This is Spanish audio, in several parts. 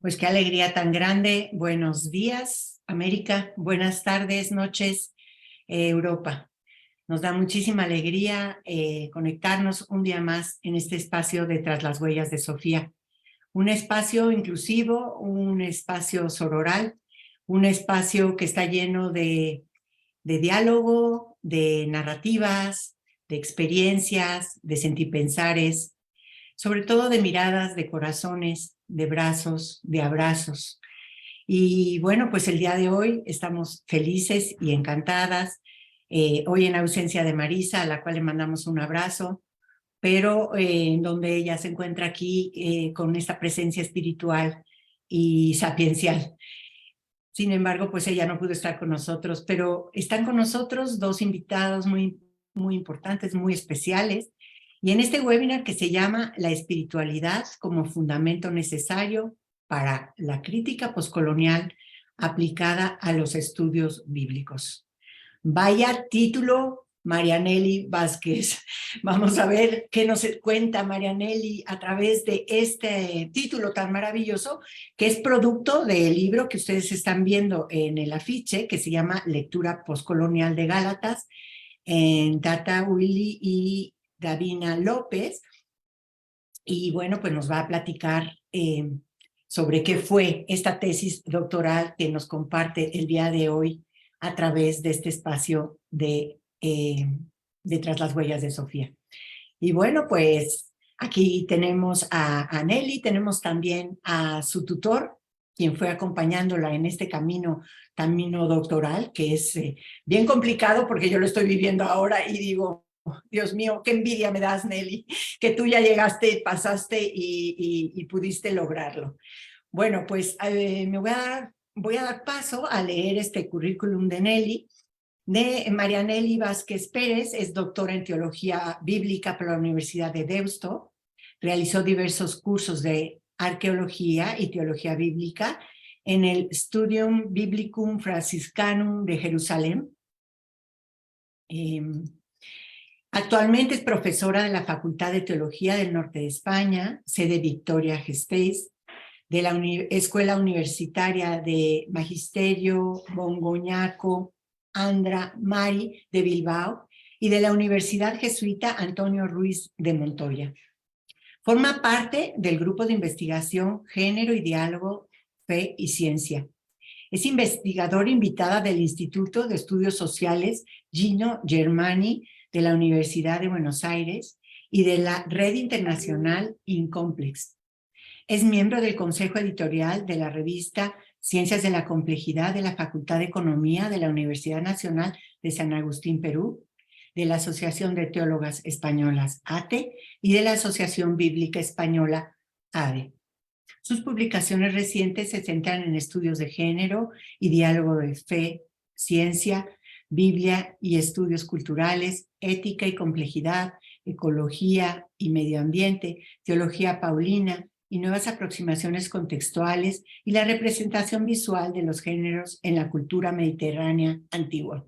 Pues qué alegría tan grande. Buenos días, América. Buenas tardes, noches, Europa. Nos da muchísima alegría conectarnos un día más en este espacio de Tras las Huellas de Sofía. Un espacio inclusivo, un espacio sororal, un espacio que está lleno de diálogo, de narrativas, de experiencias, de sentipensares, sobre todo de miradas, de corazones, de brazos, de abrazos. Y bueno, pues el día de hoy estamos felices y encantadas, hoy en ausencia de Marisa, a la cual le mandamos un abrazo, pero en donde ella se encuentra aquí con esta presencia espiritual y sapiencial. Sin embargo, pues ella no pudo estar con nosotros, pero están con nosotros dos invitados muy importantes, muy especiales, y en este webinar que se llama La espiritualidad como fundamento necesario para la crítica poscolonial aplicada a los estudios bíblicos. Vaya título, Marianely Vázquez. Vamos a ver qué nos cuenta Marianely a través de este título tan maravilloso, que es producto del libro que ustedes están viendo en el afiche, que se llama Lectura Postcolonial de Gálatas, en Tata Willy y Davina López. Y bueno, pues nos va a platicar sobre qué fue esta tesis doctoral que nos comparte el día de hoy a través de este espacio de Tras las Huellas de Sofía. Y bueno, pues aquí tenemos a Nelly, tenemos también a su tutor, quien fue acompañándola en este camino doctoral, que es bien complicado porque yo lo estoy viviendo ahora y digo, Dios mío, qué envidia me das, Nelly, que tú ya llegaste, pasaste y pudiste lograrlo. Bueno, pues voy a dar paso a leer este currículum de Nelly. Marianely Vázquez Pérez es doctora en Teología Bíblica por la Universidad de Deusto. Realizó diversos cursos de Arqueología y Teología Bíblica en el Studium Biblicum Franciscanum de Jerusalén. Actualmente es profesora de la Facultad de Teología del Norte de España, sede Victoria Gasteiz, de la Escuela Universitaria de Magisterio Bongoñaco Andra Mari de Bilbao y de la Universidad Jesuita Antonio Ruiz de Montoya. Forma parte del grupo de investigación Género y Diálogo, Fe y Ciencia. Es investigadora invitada del Instituto de Estudios Sociales Gino Germani de la Universidad de Buenos Aires y de la Red Internacional Incomplex. Es miembro del Consejo Editorial de la revista Ciencias de la Complejidad de la Facultad de Economía de la Universidad Nacional de San Agustín, Perú, de la Asociación de Teólogas Españolas, ATE, y de la Asociación Bíblica Española, ADE. Sus publicaciones recientes se centran en estudios de género y diálogo de fe, ciencia, Biblia y estudios culturales, ética y complejidad, ecología y medio ambiente, teología paulina y nuevas aproximaciones contextuales y la representación visual de los géneros en la cultura mediterránea antigua.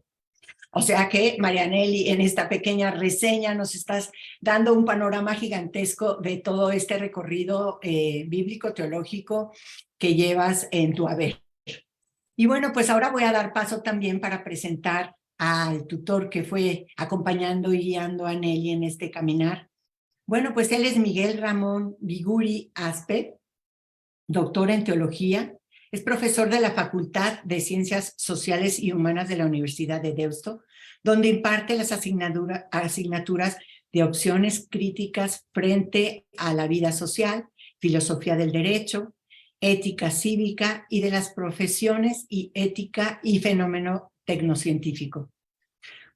O sea que, Marianely, en esta pequeña reseña nos estás dando un panorama gigantesco de todo este recorrido bíblico-teológico que llevas en tu haber. Y bueno, pues ahora voy a dar paso también para presentar al tutor que fue acompañando y guiando a Nelly en este caminar. Bueno, pues él es Miguel Ramón Biguri Aspe, doctor en teología, es profesor de la Facultad de Ciencias Sociales y Humanas de la Universidad de Deusto, donde imparte las asignaturas de opciones críticas frente a la vida social, filosofía del derecho, ética cívica y de las profesiones y ética y fenómeno tecnocientífico.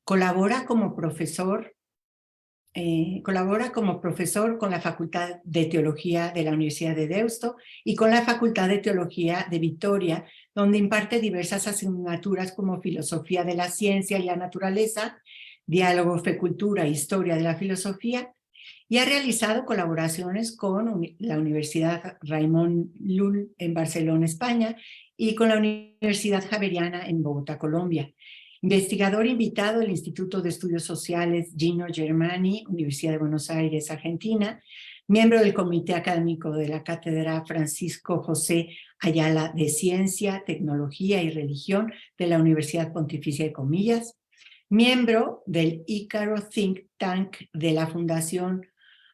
Colabora como profesor con la Facultad de Teología de la Universidad de Deusto y con la Facultad de Teología de Vitoria, donde imparte diversas asignaturas como Filosofía de la Ciencia y la Naturaleza, Diálogo, Fe, Cultura e Historia de la Filosofía, y ha realizado colaboraciones con la Universidad Raimon Llull en Barcelona, España, y con la Universidad Javeriana en Bogotá, Colombia. Investigador invitado del Instituto de Estudios Sociales Gino Germani, Universidad de Buenos Aires, Argentina, miembro del Comité Académico de la Cátedra Francisco José Ayala de Ciencia, Tecnología y Religión de la Universidad Pontificia de Comillas, miembro del Ícaro Think Tank de la Fundación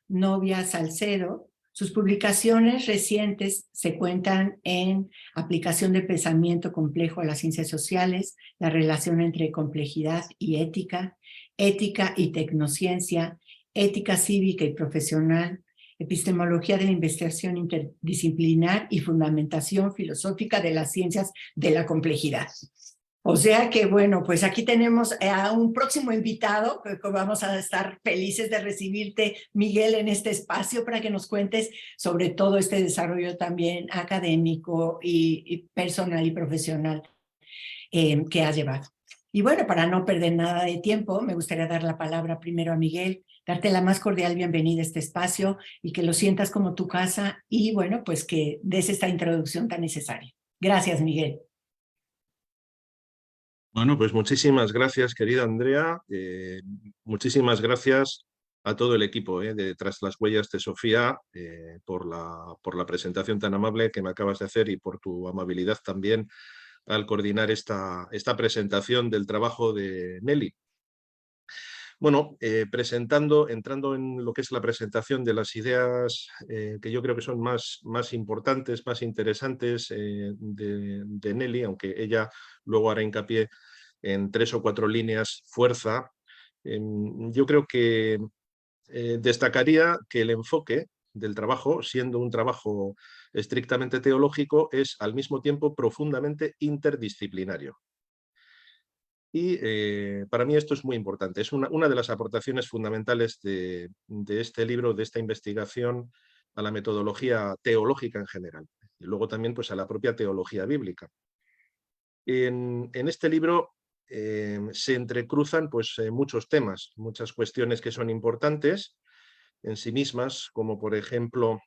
Novia Salcedo. Sus publicaciones recientes se cuentan en Aplicación del Pensamiento Complejo a las Ciencias Sociales, la relación entre complejidad y ética, ética y tecnociencia, ética cívica y profesional, epistemología de la investigación interdisciplinar y fundamentación filosófica de las ciencias de la complejidad. O sea que, bueno, pues aquí tenemos a un próximo invitado, que vamos a estar felices de recibirte, Miguel, en este espacio para que nos cuentes sobre todo este desarrollo también académico y personal y profesional que has llevado. Y bueno, para no perder nada de tiempo, me gustaría dar la palabra primero a Miguel, darte la más cordial bienvenida a este espacio y que lo sientas como tu casa y bueno, pues que des esta introducción tan necesaria. Gracias, Miguel. Bueno, pues muchísimas gracias, querida Andrea. Muchísimas gracias a todo el equipo de Tras las Huellas de Sofía por la presentación tan amable que me acabas de hacer y por tu amabilidad también al coordinar esta presentación del trabajo de Nelly. Bueno, entrando en lo que es la presentación de las ideas que yo creo que son más importantes, más interesantes de Nelly, aunque ella luego hará hincapié en 3 o 4 líneas fuerza, yo creo que destacaría que el enfoque del trabajo, siendo un trabajo estrictamente teológico, es al mismo tiempo profundamente interdisciplinario. Y para mí esto es muy importante. Es una de las aportaciones fundamentales de este libro, de esta investigación a la metodología teológica en general. Y luego también pues, a la propia teología bíblica. En este libro se entrecruzan pues, muchos temas, muchas cuestiones que son importantes en sí mismas, como por ejemplo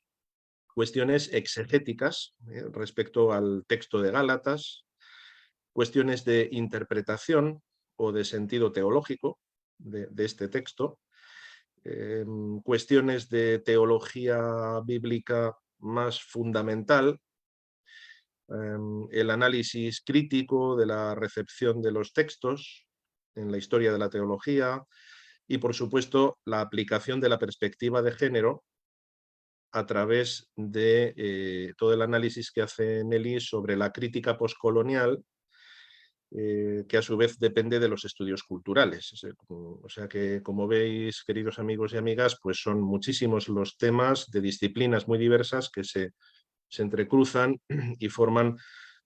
cuestiones exegéticas respecto al texto de Gálatas, cuestiones de interpretación o de sentido teológico de este texto, cuestiones de teología bíblica más fundamental, el análisis crítico de la recepción de los textos en la historia de la teología y, por supuesto, la aplicación de la perspectiva de género a través de todo el análisis que hace Nelly sobre la crítica postcolonial, que a su vez depende de los estudios culturales. O sea que, como veis, queridos amigos y amigas, pues son muchísimos los temas de disciplinas muy diversas que se entrecruzan y forman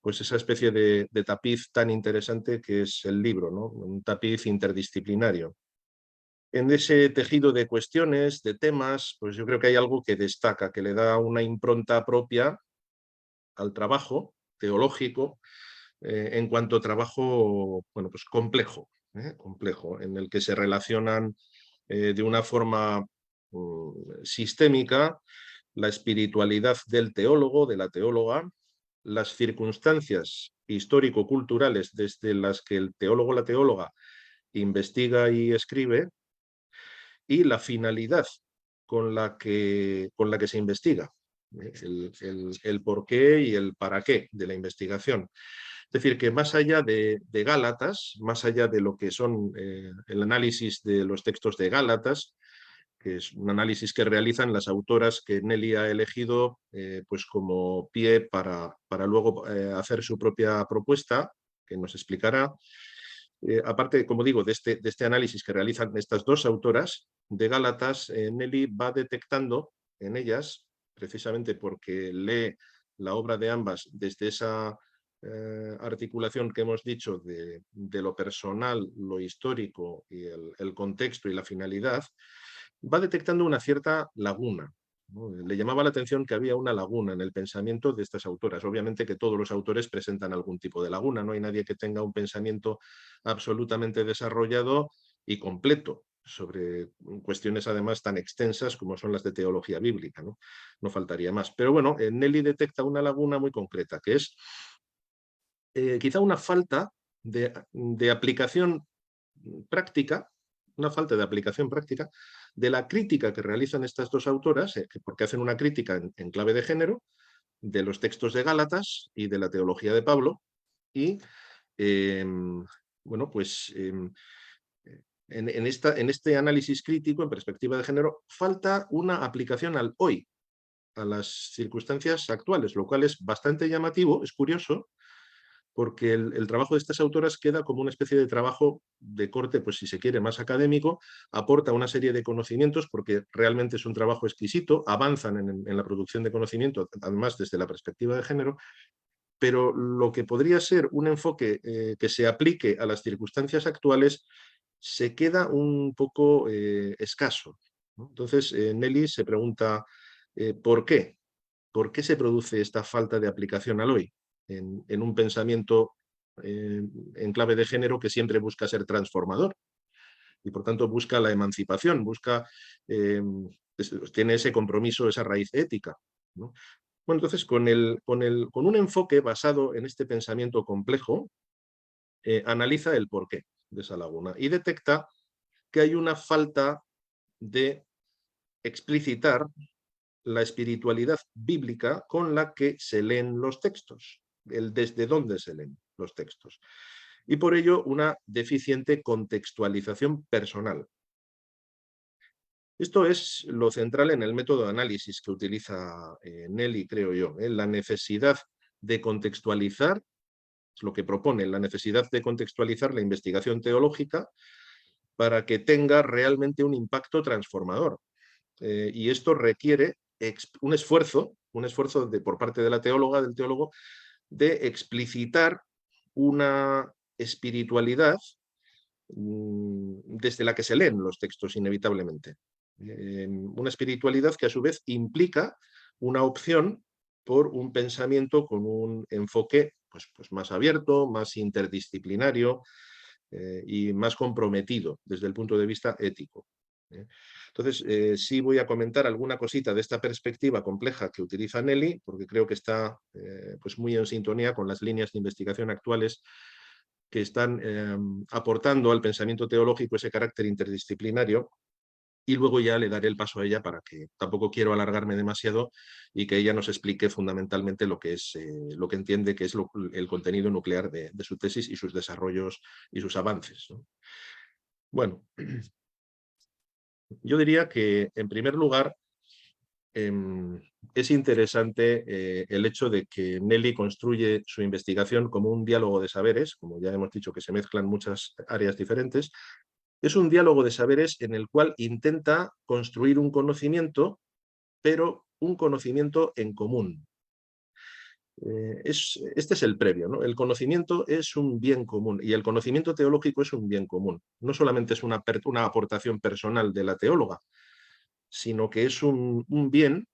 pues esa especie de tapiz tan interesante que es el libro, ¿no? Un tapiz interdisciplinario. En ese tejido de cuestiones, de temas, pues yo creo que hay algo que destaca, que le da una impronta propia al trabajo teológico en cuanto a trabajo, bueno, pues complejo, en el que se relacionan de una forma sistémica la espiritualidad del teólogo, de la teóloga, las circunstancias histórico-culturales desde las que el teólogo o la teóloga investiga y escribe, y la finalidad con la que se investiga, el porqué y el para qué de la investigación. Es decir, que más allá de Gálatas, más allá de lo que son el análisis de los textos de Gálatas, que es un análisis que realizan las autoras que Nelly ha elegido pues como pie para luego hacer su propia propuesta, que nos explicará. Aparte, como digo, de este análisis que realizan estas 2 autoras de Gálatas, Nelly va detectando en ellas, precisamente porque lee la obra de ambas desde esa articulación que hemos dicho de lo personal, lo histórico y el contexto y la finalidad, va detectando una cierta laguna, ¿no? Le llamaba la atención que había una laguna en el pensamiento de estas autoras. Obviamente que todos los autores presentan algún tipo de laguna, no hay nadie que tenga un pensamiento absolutamente desarrollado y completo sobre cuestiones además tan extensas como son las de teología bíblica, ¿no? No faltaría más. Pero bueno, Nelly detecta una laguna muy concreta, que es quizá una falta de aplicación práctica una falta de aplicación práctica de la crítica que realizan estas dos autoras, porque hacen una crítica en clave de género de los textos de Gálatas y de la teología de Pablo, y bueno, pues en este análisis crítico, en perspectiva de género, falta una aplicación al hoy, a las circunstancias actuales, lo cual es bastante llamativo, es curioso, porque el trabajo de estas autoras queda como una especie de trabajo de corte, pues si se quiere, más académico, aporta una serie de conocimientos, porque realmente es un trabajo exquisito, avanzan en la producción de conocimiento, además desde la perspectiva de género, pero lo que podría ser un enfoque que se aplique a las circunstancias actuales se queda un poco escaso, ¿no? Entonces, Nelly se pregunta ¿por qué? ¿Por qué se produce esta falta de aplicación al hoy en un pensamiento en clave de género que siempre busca ser transformador y por tanto busca la emancipación, tiene ese compromiso, esa raíz ética, ¿no? Bueno, entonces con un enfoque basado en este pensamiento complejo, analiza el porqué de esa laguna y detecta que hay una falta de explicitar la espiritualidad bíblica con la que se leen los textos, el desde dónde se leen los textos. Y por ello una deficiente contextualización personal. Esto es lo central en el método de análisis que utiliza Nelly, creo yo, la necesidad de contextualizar, es lo que propone, la necesidad de contextualizar la investigación teológica para que tenga realmente un impacto transformador. Y esto requiere un esfuerzo por parte de la teóloga, del teólogo, de explicitar una espiritualidad desde la que se leen los textos inevitablemente. Una espiritualidad que a su vez implica una opción por un pensamiento con un enfoque pues más abierto, más interdisciplinario y más comprometido desde el punto de vista ético. Entonces, sí voy a comentar alguna cosita de esta perspectiva compleja que utiliza Nelly, porque creo que está pues muy en sintonía con las líneas de investigación actuales que están aportando al pensamiento teológico ese carácter interdisciplinario, y luego ya le daré el paso a ella para que tampoco quiero alargarme demasiado y que ella nos explique fundamentalmente lo que es lo que entiende que es el contenido nuclear de su tesis y sus desarrollos y sus avances, ¿no? Bueno, yo diría que en primer lugar es interesante el hecho de que Nelly construye su investigación como un diálogo de saberes, como ya hemos dicho que se mezclan muchas áreas diferentes. Es un diálogo de saberes en el cual intenta construir un conocimiento, pero un conocimiento en común. Este es el previo, ¿no? El conocimiento es un bien común y el conocimiento teológico es un bien común. No solamente es una aportación personal de la teóloga, sino que es un bien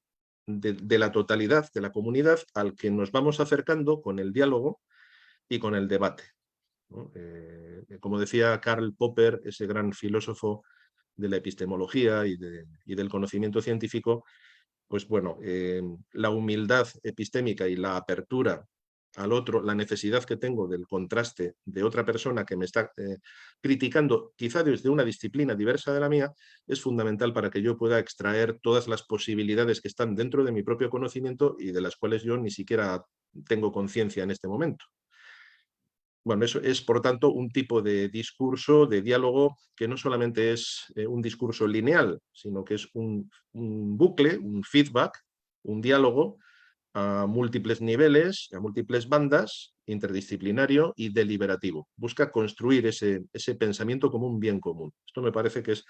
de la totalidad de la comunidad al que nos vamos acercando con el diálogo y con el debate, ¿no? Como decía Karl Popper, ese gran filósofo de la epistemología y del conocimiento científico, pues bueno, la humildad epistémica y la apertura al otro, la necesidad que tengo del contraste de otra persona que me está criticando, quizá desde una disciplina diversa de la mía, es fundamental para que yo pueda extraer todas las posibilidades que están dentro de mi propio conocimiento y de las cuales yo ni siquiera tengo conciencia en este momento. Bueno, eso es, por tanto, un tipo de discurso, de diálogo, que no solamente es un discurso lineal, sino que es un bucle, un feedback, un diálogo a múltiples niveles, a múltiples bandas, interdisciplinario y deliberativo. Busca construir ese pensamiento como un bien común. Esto me parece que es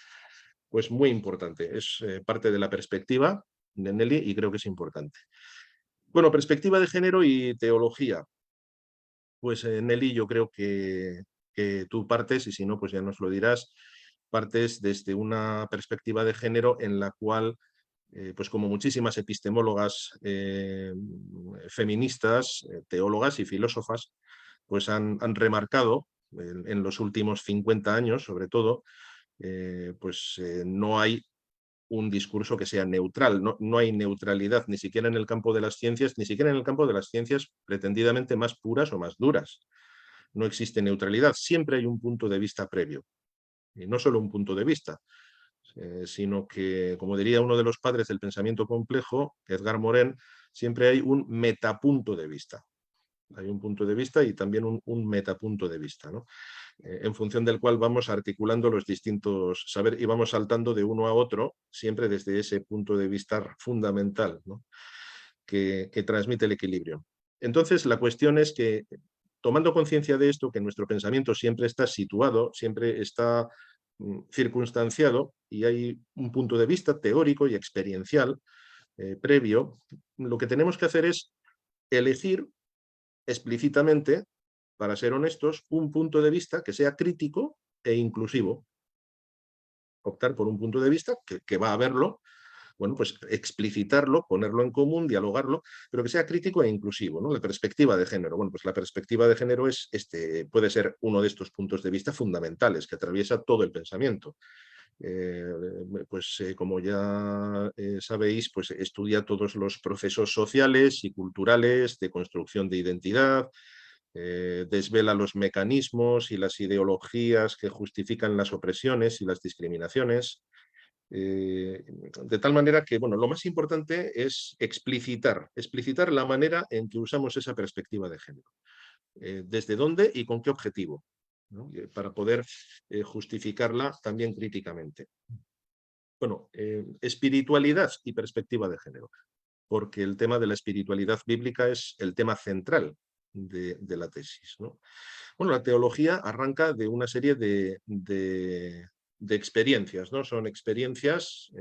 pues, muy importante. Es parte de la perspectiva de Nelly y creo que es importante. Bueno, perspectiva de género y teología. Pues Nelly, yo creo que tú partes, y si no, pues ya nos lo dirás, partes desde una perspectiva de género en la cual, pues como muchísimas epistemólogas feministas, teólogas y filósofas, pues han remarcado en los últimos 50 años, sobre todo, no hay un discurso que sea neutral, no hay neutralidad ni siquiera en el campo de las ciencias, ni siquiera en el campo de las ciencias pretendidamente más puras o más duras. No existe neutralidad, siempre hay un punto de vista previo. y no solo un punto de vista, sino que, como diría uno de los padres del pensamiento complejo, Edgar Morin, siempre hay un metapunto de vista. Hay un punto de vista y también un metapunto de vista, ¿no? En función del cual vamos articulando los distintos saberes y vamos saltando de uno a otro, siempre desde ese punto de vista fundamental, ¿no? que transmite el equilibrio. Entonces, la cuestión es que, tomando conciencia de esto, que nuestro pensamiento siempre está situado, siempre está circunstanciado, y hay un punto de vista teórico y experiencial previo, lo que tenemos que hacer es elegir explícitamente, para ser honestos, un punto de vista que sea crítico e inclusivo. Optar por un punto de vista que va a verlo, bueno, pues explicitarlo, ponerlo en común, dialogarlo, pero que sea crítico e inclusivo, ¿no? La perspectiva de género. Bueno, pues la perspectiva de género puede ser uno de estos puntos de vista fundamentales que atraviesa todo el pensamiento. Como ya sabéis, pues estudia todos los procesos sociales y culturales de construcción de identidad, desvela los mecanismos y las ideologías que justifican las opresiones y las discriminaciones, de tal manera que, bueno, lo más importante es explicitar la manera en que usamos esa perspectiva de género. ¿Desde dónde y con qué objetivo? ¿No? Para poder justificarla también críticamente. Bueno, espiritualidad y perspectiva de género, porque el tema de la espiritualidad bíblica es el tema central de la tesis, ¿no? Bueno, la teología arranca de una serie de experiencias, ¿no? Son experiencias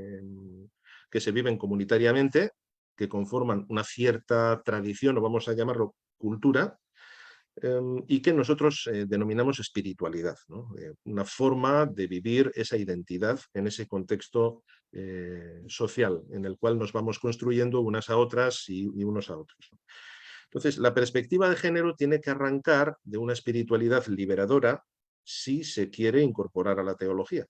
que se viven comunitariamente, que conforman una cierta tradición, o vamos a llamarlo cultura, y que nosotros denominamos espiritualidad, ¿no? Una forma de vivir esa identidad en ese contexto social en el cual nos vamos construyendo unas a otras y unos a otros. Entonces, la perspectiva de género tiene que arrancar de una espiritualidad liberadora si se quiere incorporar a la teología.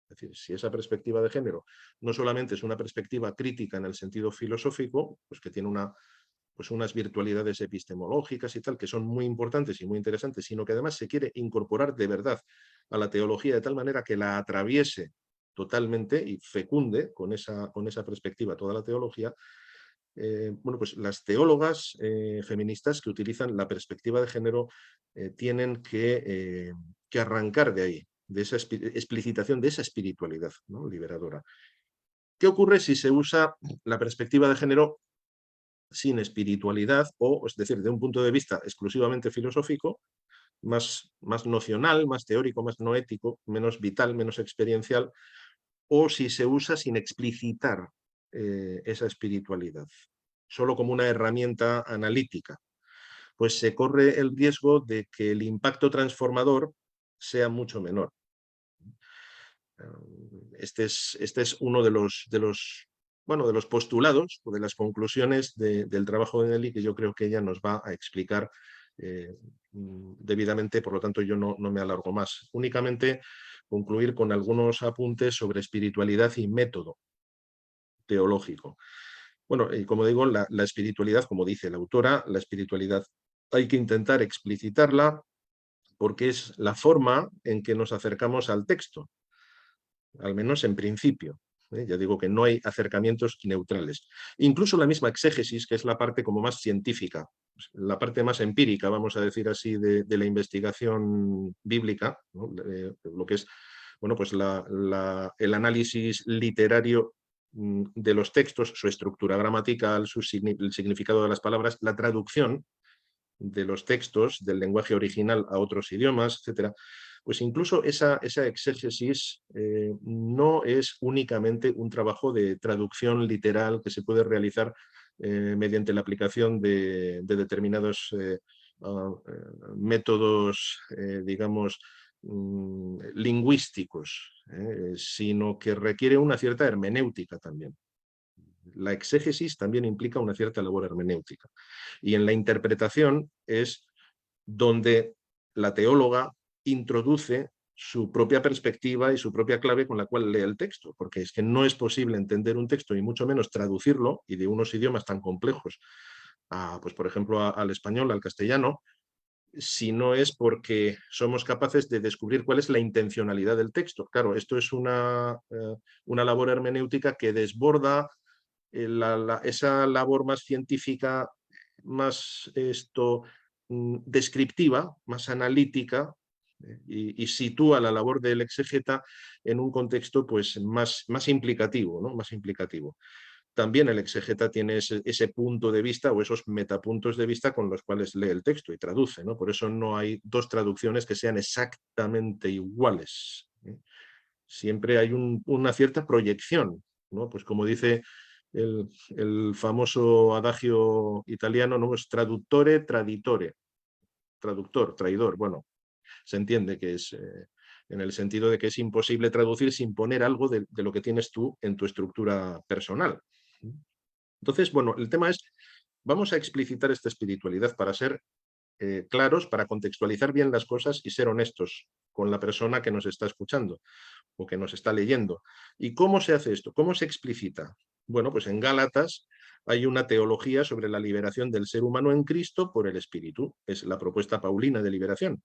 Es decir, si esa perspectiva de género no solamente es una perspectiva crítica en el sentido filosófico, pues que tiene unas virtualidades epistemológicas y tal, que son muy importantes y muy interesantes, sino que además se quiere incorporar de verdad a la teología de tal manera que la atraviese totalmente y fecunde con esa perspectiva toda la teología. Bueno, pues las teólogas feministas que utilizan la perspectiva de género tienen que arrancar de ahí, de esa explicitación de esa espiritualidad, ¿no? Liberadora. ¿Qué ocurre si se usa la perspectiva de género sin espiritualidad, o es decir, de un punto de vista exclusivamente filosófico, más nocional, más teórico, más no ético, menos vital, menos experiencial, o si se usa sin explicitar esa espiritualidad, solo como una herramienta analítica? Pues se corre el riesgo de que el impacto transformador sea mucho menor. Este es uno de los postulados o de las conclusiones del trabajo de Nelly, que yo creo que ella nos va a explicar debidamente, por lo tanto yo no me alargo más. Únicamente concluir con algunos apuntes sobre espiritualidad y método teológico. Bueno, y como digo, la espiritualidad, como dice la autora, la espiritualidad hay que intentar explicitarla porque es la forma en que nos acercamos al texto, al menos en principio. Ya digo que no hay acercamientos neutrales. Incluso la misma exégesis, que es la parte como más científica, la parte más empírica, vamos a decir así, de la investigación bíblica, ¿no? Lo que es, bueno, pues el análisis literario de los textos, su estructura gramatical, el significado de las palabras, la traducción de los textos del lenguaje original a otros idiomas, etcétera. Pues incluso esa exégesis no es únicamente un trabajo de traducción literal que se puede realizar mediante la aplicación de determinados métodos, digamos, lingüísticos, sino que requiere una cierta hermenéutica también. La exégesis también implica una cierta labor hermenéutica. Y en la interpretación es donde la teóloga introduce su propia perspectiva y su propia clave con la cual lee el texto, porque es que no es posible entender un texto y mucho menos traducirlo, y de unos idiomas tan complejos, pues por ejemplo al español, al castellano, si no es porque somos capaces de descubrir cuál es la intencionalidad del texto. Claro, esto es una labor hermenéutica que desborda esa labor más científica, más descriptiva, más analítica, y sitúa la labor del exégeta en un contexto pues, más implicativo, ¿no? Más implicativo. También el exégeta tiene ese punto de vista o esos metapuntos de vista con los cuales lee el texto y traduce, ¿no? Por eso no hay dos traducciones que sean exactamente iguales, ¿eh? Siempre hay una cierta proyección, ¿no? Pues como dice el famoso adagio italiano, ¿no? Es traduttore, traditore, traductor, traidor. Bueno, se entiende que es en el sentido de que es imposible traducir sin poner algo de lo que tienes tú en tu estructura personal. Entonces, bueno, el tema es, vamos a explicitar esta espiritualidad para ser claros, para contextualizar bien las cosas y ser honestos con la persona que nos está escuchando o que nos está leyendo. ¿Y cómo se hace esto? ¿Cómo se explicita? Bueno, pues en Gálatas hay una teología sobre la liberación del ser humano en Cristo por el Espíritu. Es la propuesta paulina de liberación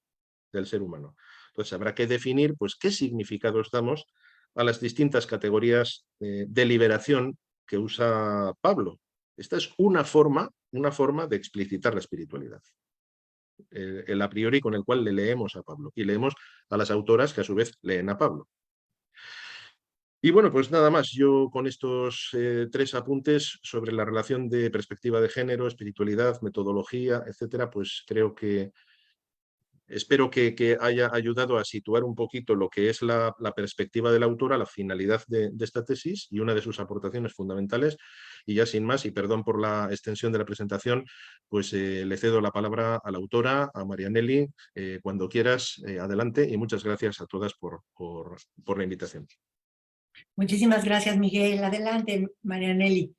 del ser humano. Entonces habrá que definir pues, qué significados damos a las distintas categorías de liberación que usa Pablo. Esta es una forma de explicitar la espiritualidad. El a priori con el cual le leemos a Pablo y leemos a las autoras que a su vez leen a Pablo. Y bueno, pues nada más, yo con estos 3 apuntes sobre la relación de perspectiva de género, espiritualidad, metodología, etcétera, pues creo que espero que haya ayudado a situar un poquito lo que es la perspectiva de la autora, la finalidad de esta tesis y una de sus aportaciones fundamentales. Y ya sin más, y perdón por la extensión de la presentación, pues le cedo la palabra a la autora, a Marianelli, cuando quieras, adelante, y muchas gracias a todas por la invitación. Muchísimas gracias, Miguel. Adelante, Marianelli.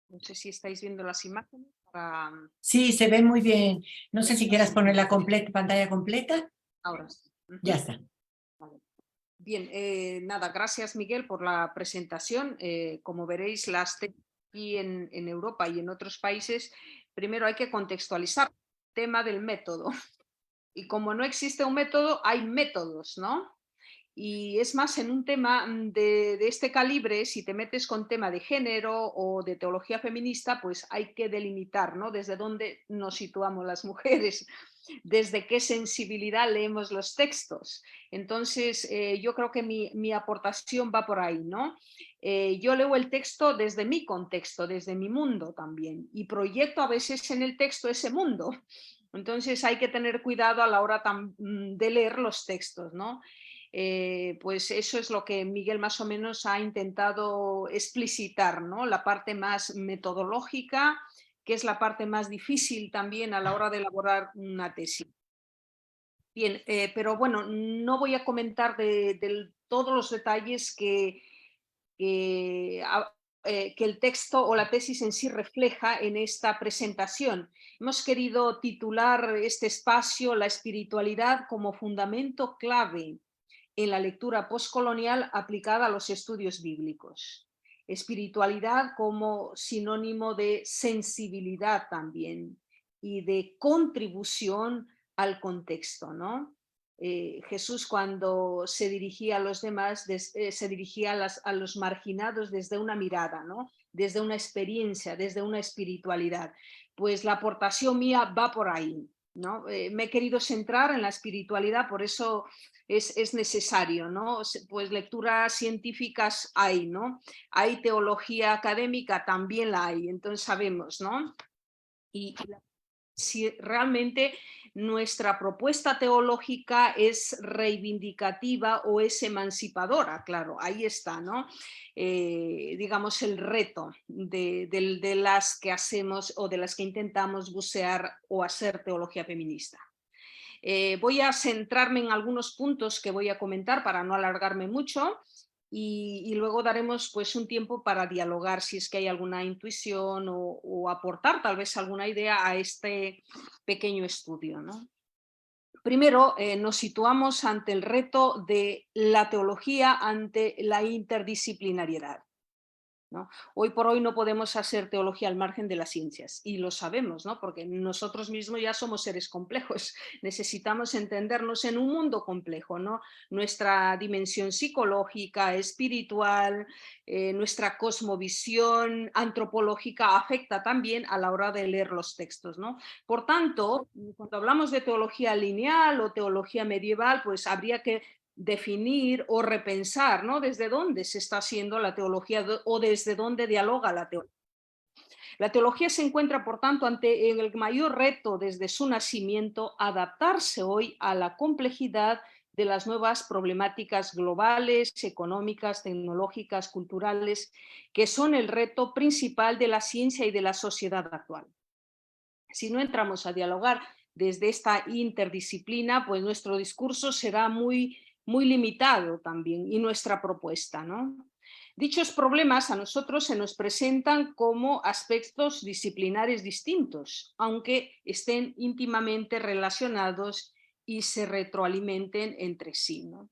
No sé si estáis viendo las imágenes. Sí, se ve muy bien. No sé si quieras poner la pantalla completa. Ahora sí. Ya está. Vale. Bien, nada, gracias Miguel por la presentación. Como veréis, las aquí en Europa y en otros países, primero hay que contextualizar el tema del método. Y como no existe un método, hay métodos, ¿no? Y es más, en un tema de este calibre, si te metes con tema de género o de teología feminista, pues hay que delimitar, ¿no? Desde dónde nos situamos las mujeres, desde qué sensibilidad leemos los textos. Entonces, yo creo que mi aportación va por ahí, ¿no? Yo leo el texto desde mi contexto, desde mi mundo también, y proyecto a veces en el texto ese mundo. Entonces, hay que tener cuidado a la hora de leer los textos, ¿no? Pues eso es lo que Miguel más o menos ha intentado explicitar, ¿no? La parte más metodológica, que es la parte más difícil también a la hora de elaborar una tesis. Bien, pero bueno, no voy a comentar de todos los detalles que el texto o la tesis en sí refleja en esta presentación. Hemos querido titular este espacio La espiritualidad como fundamento clave en la lectura postcolonial aplicada a los estudios bíblicos. Espiritualidad como sinónimo de sensibilidad también y de contribución al contexto, ¿no? Jesús cuando se dirigía a los demás, se dirigía a los marginados desde una mirada, ¿no? Desde una experiencia, desde una espiritualidad. Pues la aportación mía va por ahí, ¿no? Me he querido centrar en la espiritualidad, por eso es necesario, ¿no? Pues lecturas científicas hay, ¿no? Hay teología académica, también la hay, entonces sabemos, ¿no? Y si realmente nuestra propuesta teológica es reivindicativa o es emancipadora, claro, ahí está, ¿no? Digamos el reto de las que hacemos o de las que intentamos bucear o hacer teología feminista. Voy a centrarme en algunos puntos que voy a comentar para no alargarme mucho y luego daremos pues un tiempo para dialogar si es que hay alguna intuición o aportar tal vez alguna idea a este pequeño estudio, ¿no? Primero, nos situamos ante el reto de la teología ante la interdisciplinariedad, ¿no? Hoy por hoy no podemos hacer teología al margen de las ciencias y lo sabemos, ¿no? Porque nosotros mismos ya somos seres complejos, necesitamos entendernos en un mundo complejo, ¿no? Nuestra dimensión psicológica, espiritual, nuestra cosmovisión antropológica afecta también a la hora de leer los textos, ¿no? Por tanto, cuando hablamos de teología lineal o teología medieval, pues habría que definir o repensar, ¿no? Desde dónde se está haciendo la teología o desde dónde dialoga la teología. La teología se encuentra, por tanto, ante el mayor reto desde su nacimiento, adaptarse hoy a la complejidad de las nuevas problemáticas globales, económicas, tecnológicas, culturales, que son el reto principal de la ciencia y de la sociedad actual. Si no entramos a dialogar desde esta interdisciplina, pues nuestro discurso será muy limitado también y nuestra propuesta, ¿no? Dichos problemas a nosotros se nos presentan como aspectos disciplinares distintos, aunque estén íntimamente relacionados y se retroalimenten entre sí, ¿no?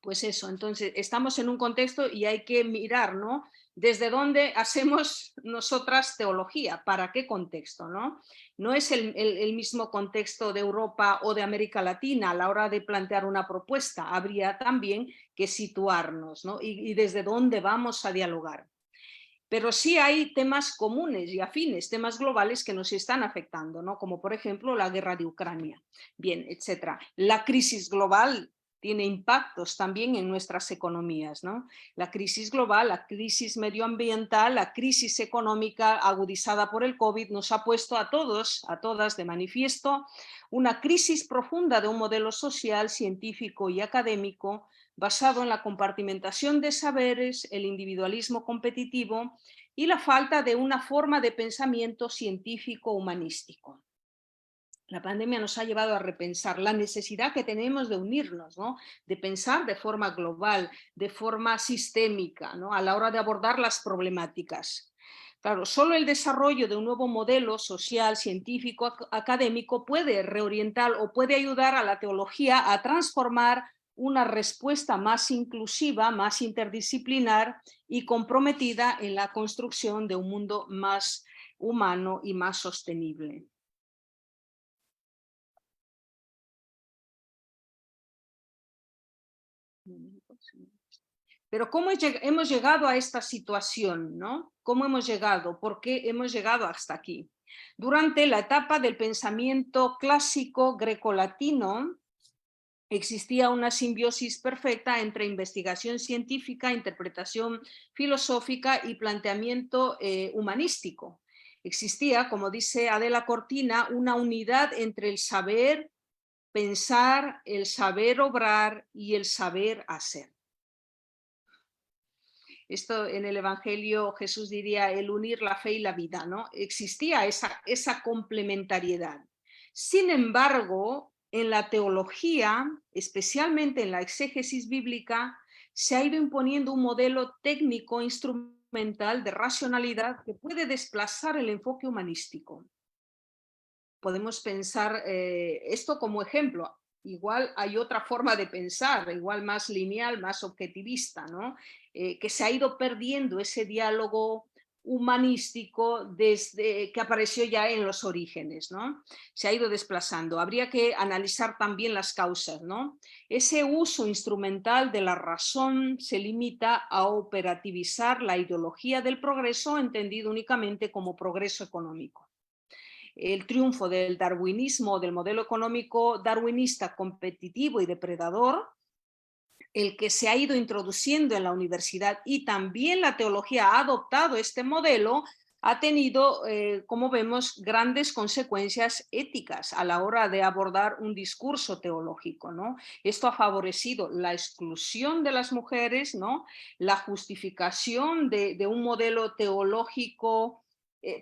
Pues eso, entonces estamos en un contexto y hay que mirar, ¿no? ¿Desde dónde hacemos nosotras teología? ¿Para qué contexto? No es el mismo contexto de Europa o de América Latina a la hora de plantear una propuesta. Habría también que situarnos, ¿no? Y desde dónde vamos a dialogar. Pero sí hay temas comunes y afines, temas globales que nos están afectando, ¿no? Como por ejemplo la guerra de Ucrania, bien, etcétera. La crisis global tiene impactos también en nuestras economías, ¿no? La crisis global, la crisis medioambiental, la crisis económica agudizada por el COVID nos ha puesto a todos, a todas de manifiesto una crisis profunda de un modelo social, científico y académico basado en la compartimentación de saberes, el individualismo competitivo y la falta de una forma de pensamiento científico humanístico. La pandemia nos ha llevado a repensar la necesidad que tenemos de unirnos, ¿no? De pensar de forma global, de forma sistémica, ¿no? A la hora de abordar las problemáticas. Claro, solo el desarrollo de un nuevo modelo social, científico, académico puede reorientar o puede ayudar a la teología a transformar una respuesta más inclusiva, más interdisciplinar y comprometida en la construcción de un mundo más humano y más sostenible. Pero ¿cómo hemos llegado a esta situación, ¿no? ¿Cómo hemos llegado? ¿Por qué hemos llegado hasta aquí? Durante la etapa del pensamiento clásico grecolatino existía una simbiosis perfecta entre investigación científica, interpretación filosófica y planteamiento humanístico. Existía, como dice Adela Cortina, una unidad entre el saber pensar, el saber obrar y el saber hacer. Esto en el Evangelio Jesús diría el unir la fe y la vida, ¿no? Existía esa complementariedad. Sin embargo, en la teología, especialmente en la exégesis bíblica, se ha ido imponiendo un modelo técnico instrumental de racionalidad que puede desplazar el enfoque humanístico. Podemos pensar esto como ejemplo. Igual hay otra forma de pensar, igual más lineal, más objetivista, ¿no? Que se ha ido perdiendo ese diálogo humanístico desde que apareció ya en los orígenes, ¿no? Se ha ido desplazando. Habría que analizar también las causas, ¿no? Ese uso instrumental de la razón se limita a operativizar la ideología del progreso, entendido únicamente como progreso económico. El triunfo del darwinismo, del modelo económico darwinista competitivo y depredador, el que se ha ido introduciendo en la universidad y también la teología ha adoptado este modelo, ha tenido, como vemos, grandes consecuencias éticas a la hora de abordar un discurso teológico, ¿no? Esto ha favorecido la exclusión de las mujeres, ¿no? La justificación de un modelo teológico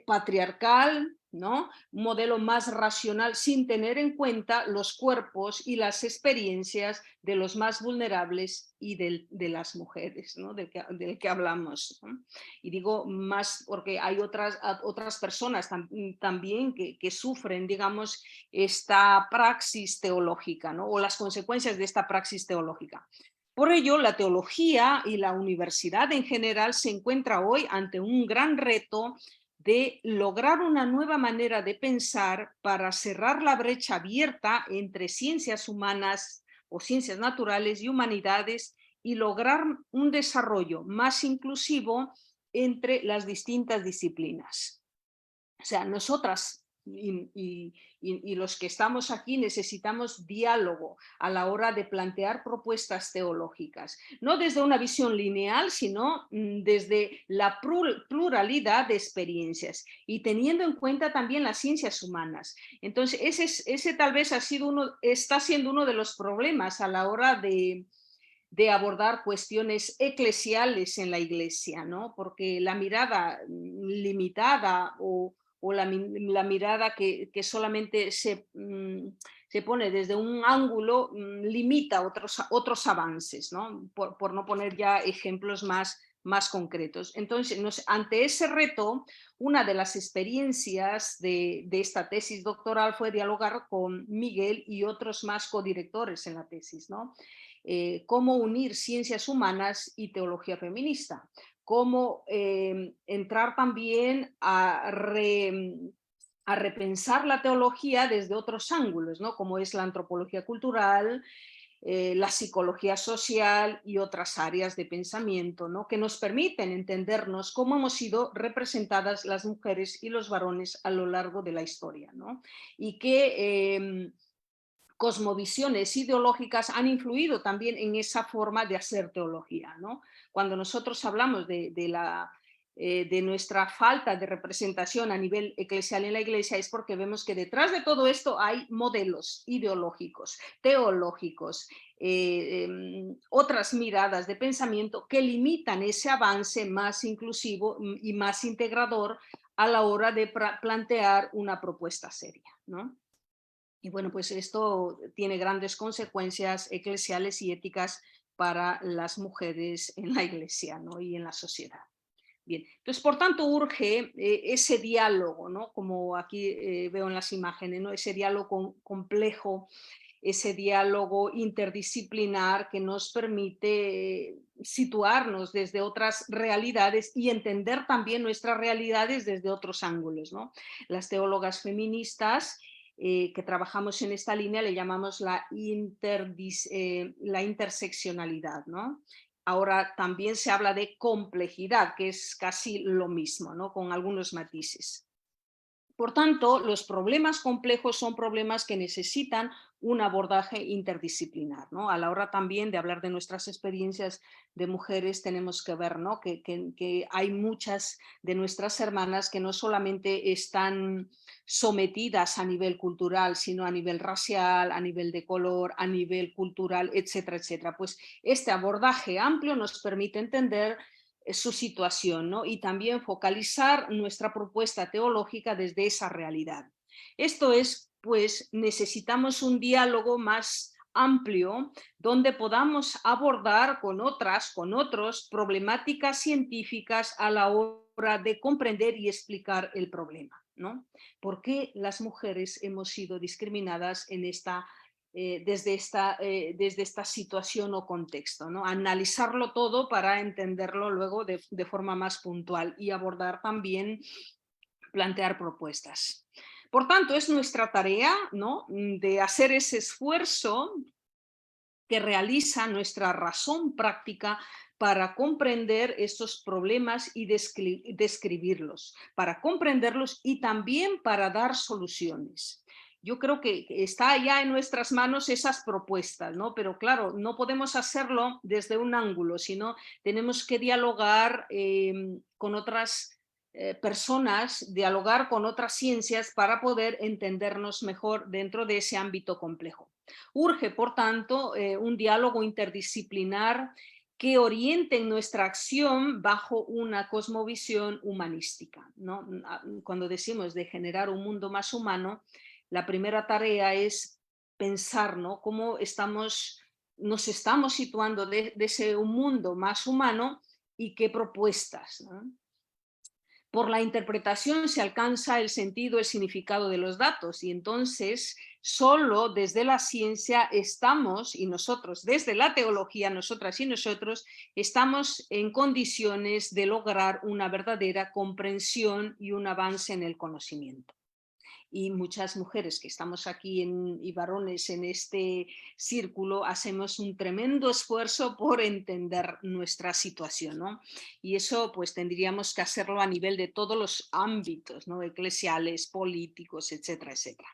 patriarcal, ¿no? Un modelo más racional sin tener en cuenta los cuerpos y las experiencias de los más vulnerables y de las mujeres, ¿no? del que hablamos, ¿no? Y digo más porque hay otras personas también que sufren, digamos, esta praxis teológica, ¿no? O las consecuencias de esta praxis teológica. Por ello, la teología y la universidad en general se encuentra hoy ante un gran reto de lograr una nueva manera de pensar para cerrar la brecha abierta entre ciencias humanas o ciencias naturales y humanidades y lograr un desarrollo más inclusivo entre las distintas disciplinas. O sea, nosotras y los que estamos aquí necesitamos diálogo a la hora de plantear propuestas teológicas, no desde una visión lineal, sino desde la pluralidad de experiencias y teniendo en cuenta también las ciencias humanas. Entonces, ese tal vez está siendo uno de los problemas a la hora de abordar cuestiones eclesiales en la iglesia, ¿no? Porque la mirada limitada o la mirada que solamente se pone desde un ángulo limita otros avances, ¿no? Por no poner ya ejemplos más concretos. Entonces, ante ese reto, una de las experiencias de esta tesis doctoral fue dialogar con Miguel y otros más codirectores en la tesis, ¿no? Cómo unir ciencias humanas y teología feminista, cómo entrar también a repensar la teología desde otros ángulos, ¿no? Como es la antropología cultural, la psicología social y otras áreas de pensamiento, ¿no? Que nos permiten entendernos cómo hemos sido representadas las mujeres y los varones a lo largo de la historia, ¿no? Y que cosmovisiones ideológicas han influido también en esa forma de hacer teología, ¿no? Cuando nosotros hablamos de nuestra falta de representación a nivel eclesial en la iglesia es porque vemos que detrás de todo esto hay modelos ideológicos, teológicos, otras miradas de pensamiento que limitan ese avance más inclusivo y más integrador a la hora de plantear una propuesta seria, ¿no? Y bueno, pues esto tiene grandes consecuencias eclesiales y éticas para las mujeres en la iglesia, ¿no? Y en la sociedad. Bien, entonces por tanto urge ese diálogo, ¿no? Como aquí veo en las imágenes, ¿no? Ese diálogo complejo, ese diálogo interdisciplinar que nos permite situarnos desde otras realidades y entender también nuestras realidades desde otros ángulos, ¿no? Las teólogas feministas que trabajamos en esta línea le llamamos la interseccionalidad, ¿no? Ahora también se habla de complejidad, que es casi lo mismo, ¿no? Con algunos matices. Por tanto, los problemas complejos son problemas que necesitan un abordaje interdisciplinar, ¿no? A la hora también de hablar de nuestras experiencias de mujeres tenemos que ver, ¿no? que hay muchas de nuestras hermanas que no solamente están sometidas a nivel cultural, sino a nivel racial, a nivel de color, a nivel cultural, etcétera, etcétera. Pues este abordaje amplio nos permite entender su situación, ¿no? Y también focalizar nuestra propuesta teológica desde esa realidad. Esto es, pues, necesitamos un diálogo más amplio donde podamos abordar con otros problemáticas científicas a la hora de comprender y explicar el problema, ¿no? ¿Por qué las mujeres hemos sido discriminadas en desde esta situación o contexto, ¿no? Analizarlo todo para entenderlo luego de forma más puntual y abordar también, plantear propuestas. Por tanto, es nuestra tarea, ¿no? De hacer ese esfuerzo que realiza nuestra razón práctica para comprender estos problemas y describirlos, para comprenderlos y también para dar soluciones. Yo creo que está ya en nuestras manos esas propuestas, ¿no? Pero claro, no podemos hacerlo desde un ángulo, sino tenemos que dialogar con otras personas, dialogar con otras ciencias para poder entendernos mejor dentro de ese ámbito complejo. Urge, por tanto, un diálogo interdisciplinar que orienten nuestra acción bajo una cosmovisión humanística, ¿no? Cuando decimos de generar un mundo más humano, la primera tarea es pensar, ¿no?, cómo nos estamos situando de ese un mundo más humano y qué propuestas, ¿no? Por la interpretación se alcanza el sentido, el significado de los datos, y entonces solo desde la ciencia estamos, y nosotros desde la teología, nosotras y nosotros, estamos en condiciones de lograr una verdadera comprensión y un avance en el conocimiento. Y muchas mujeres que estamos aquí y varones en este círculo hacemos un tremendo esfuerzo por entender nuestra situación, ¿no? Y eso pues tendríamos que hacerlo a nivel de todos los ámbitos, ¿no?, eclesiales, políticos, etcétera, etcétera.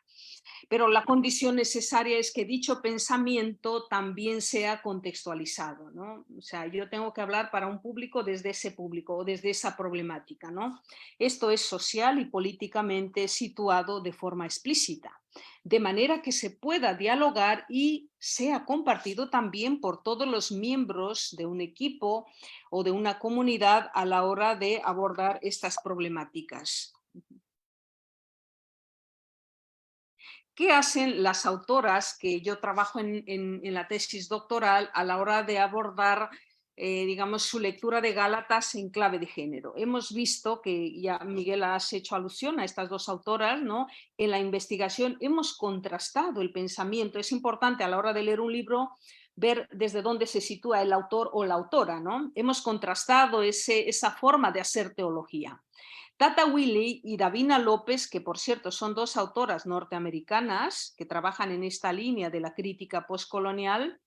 Pero la condición necesaria es que dicho pensamiento también sea contextualizado, ¿no? O sea, yo tengo que hablar para un público desde ese público o desde esa problemática, ¿no? Esto es social y políticamente situado de forma explícita, de manera que se pueda dialogar y sea compartido también por todos los miembros de un equipo o de una comunidad a la hora de abordar estas problemáticas. ¿Qué hacen las autoras que yo trabajo en la tesis doctoral a la hora de abordar, digamos, su lectura de Gálatas en clave de género? Hemos visto que ya Miguel has hecho alusión a estas dos autoras, ¿no? En la investigación hemos contrastado el pensamiento. Es importante a la hora de leer un libro ver desde dónde se sitúa el autor o la autora, ¿no? Hemos contrastado esa forma de hacer teología. Tata Willy y Davina López, que por cierto son dos autoras norteamericanas que trabajan en esta línea de la crítica postcolonial,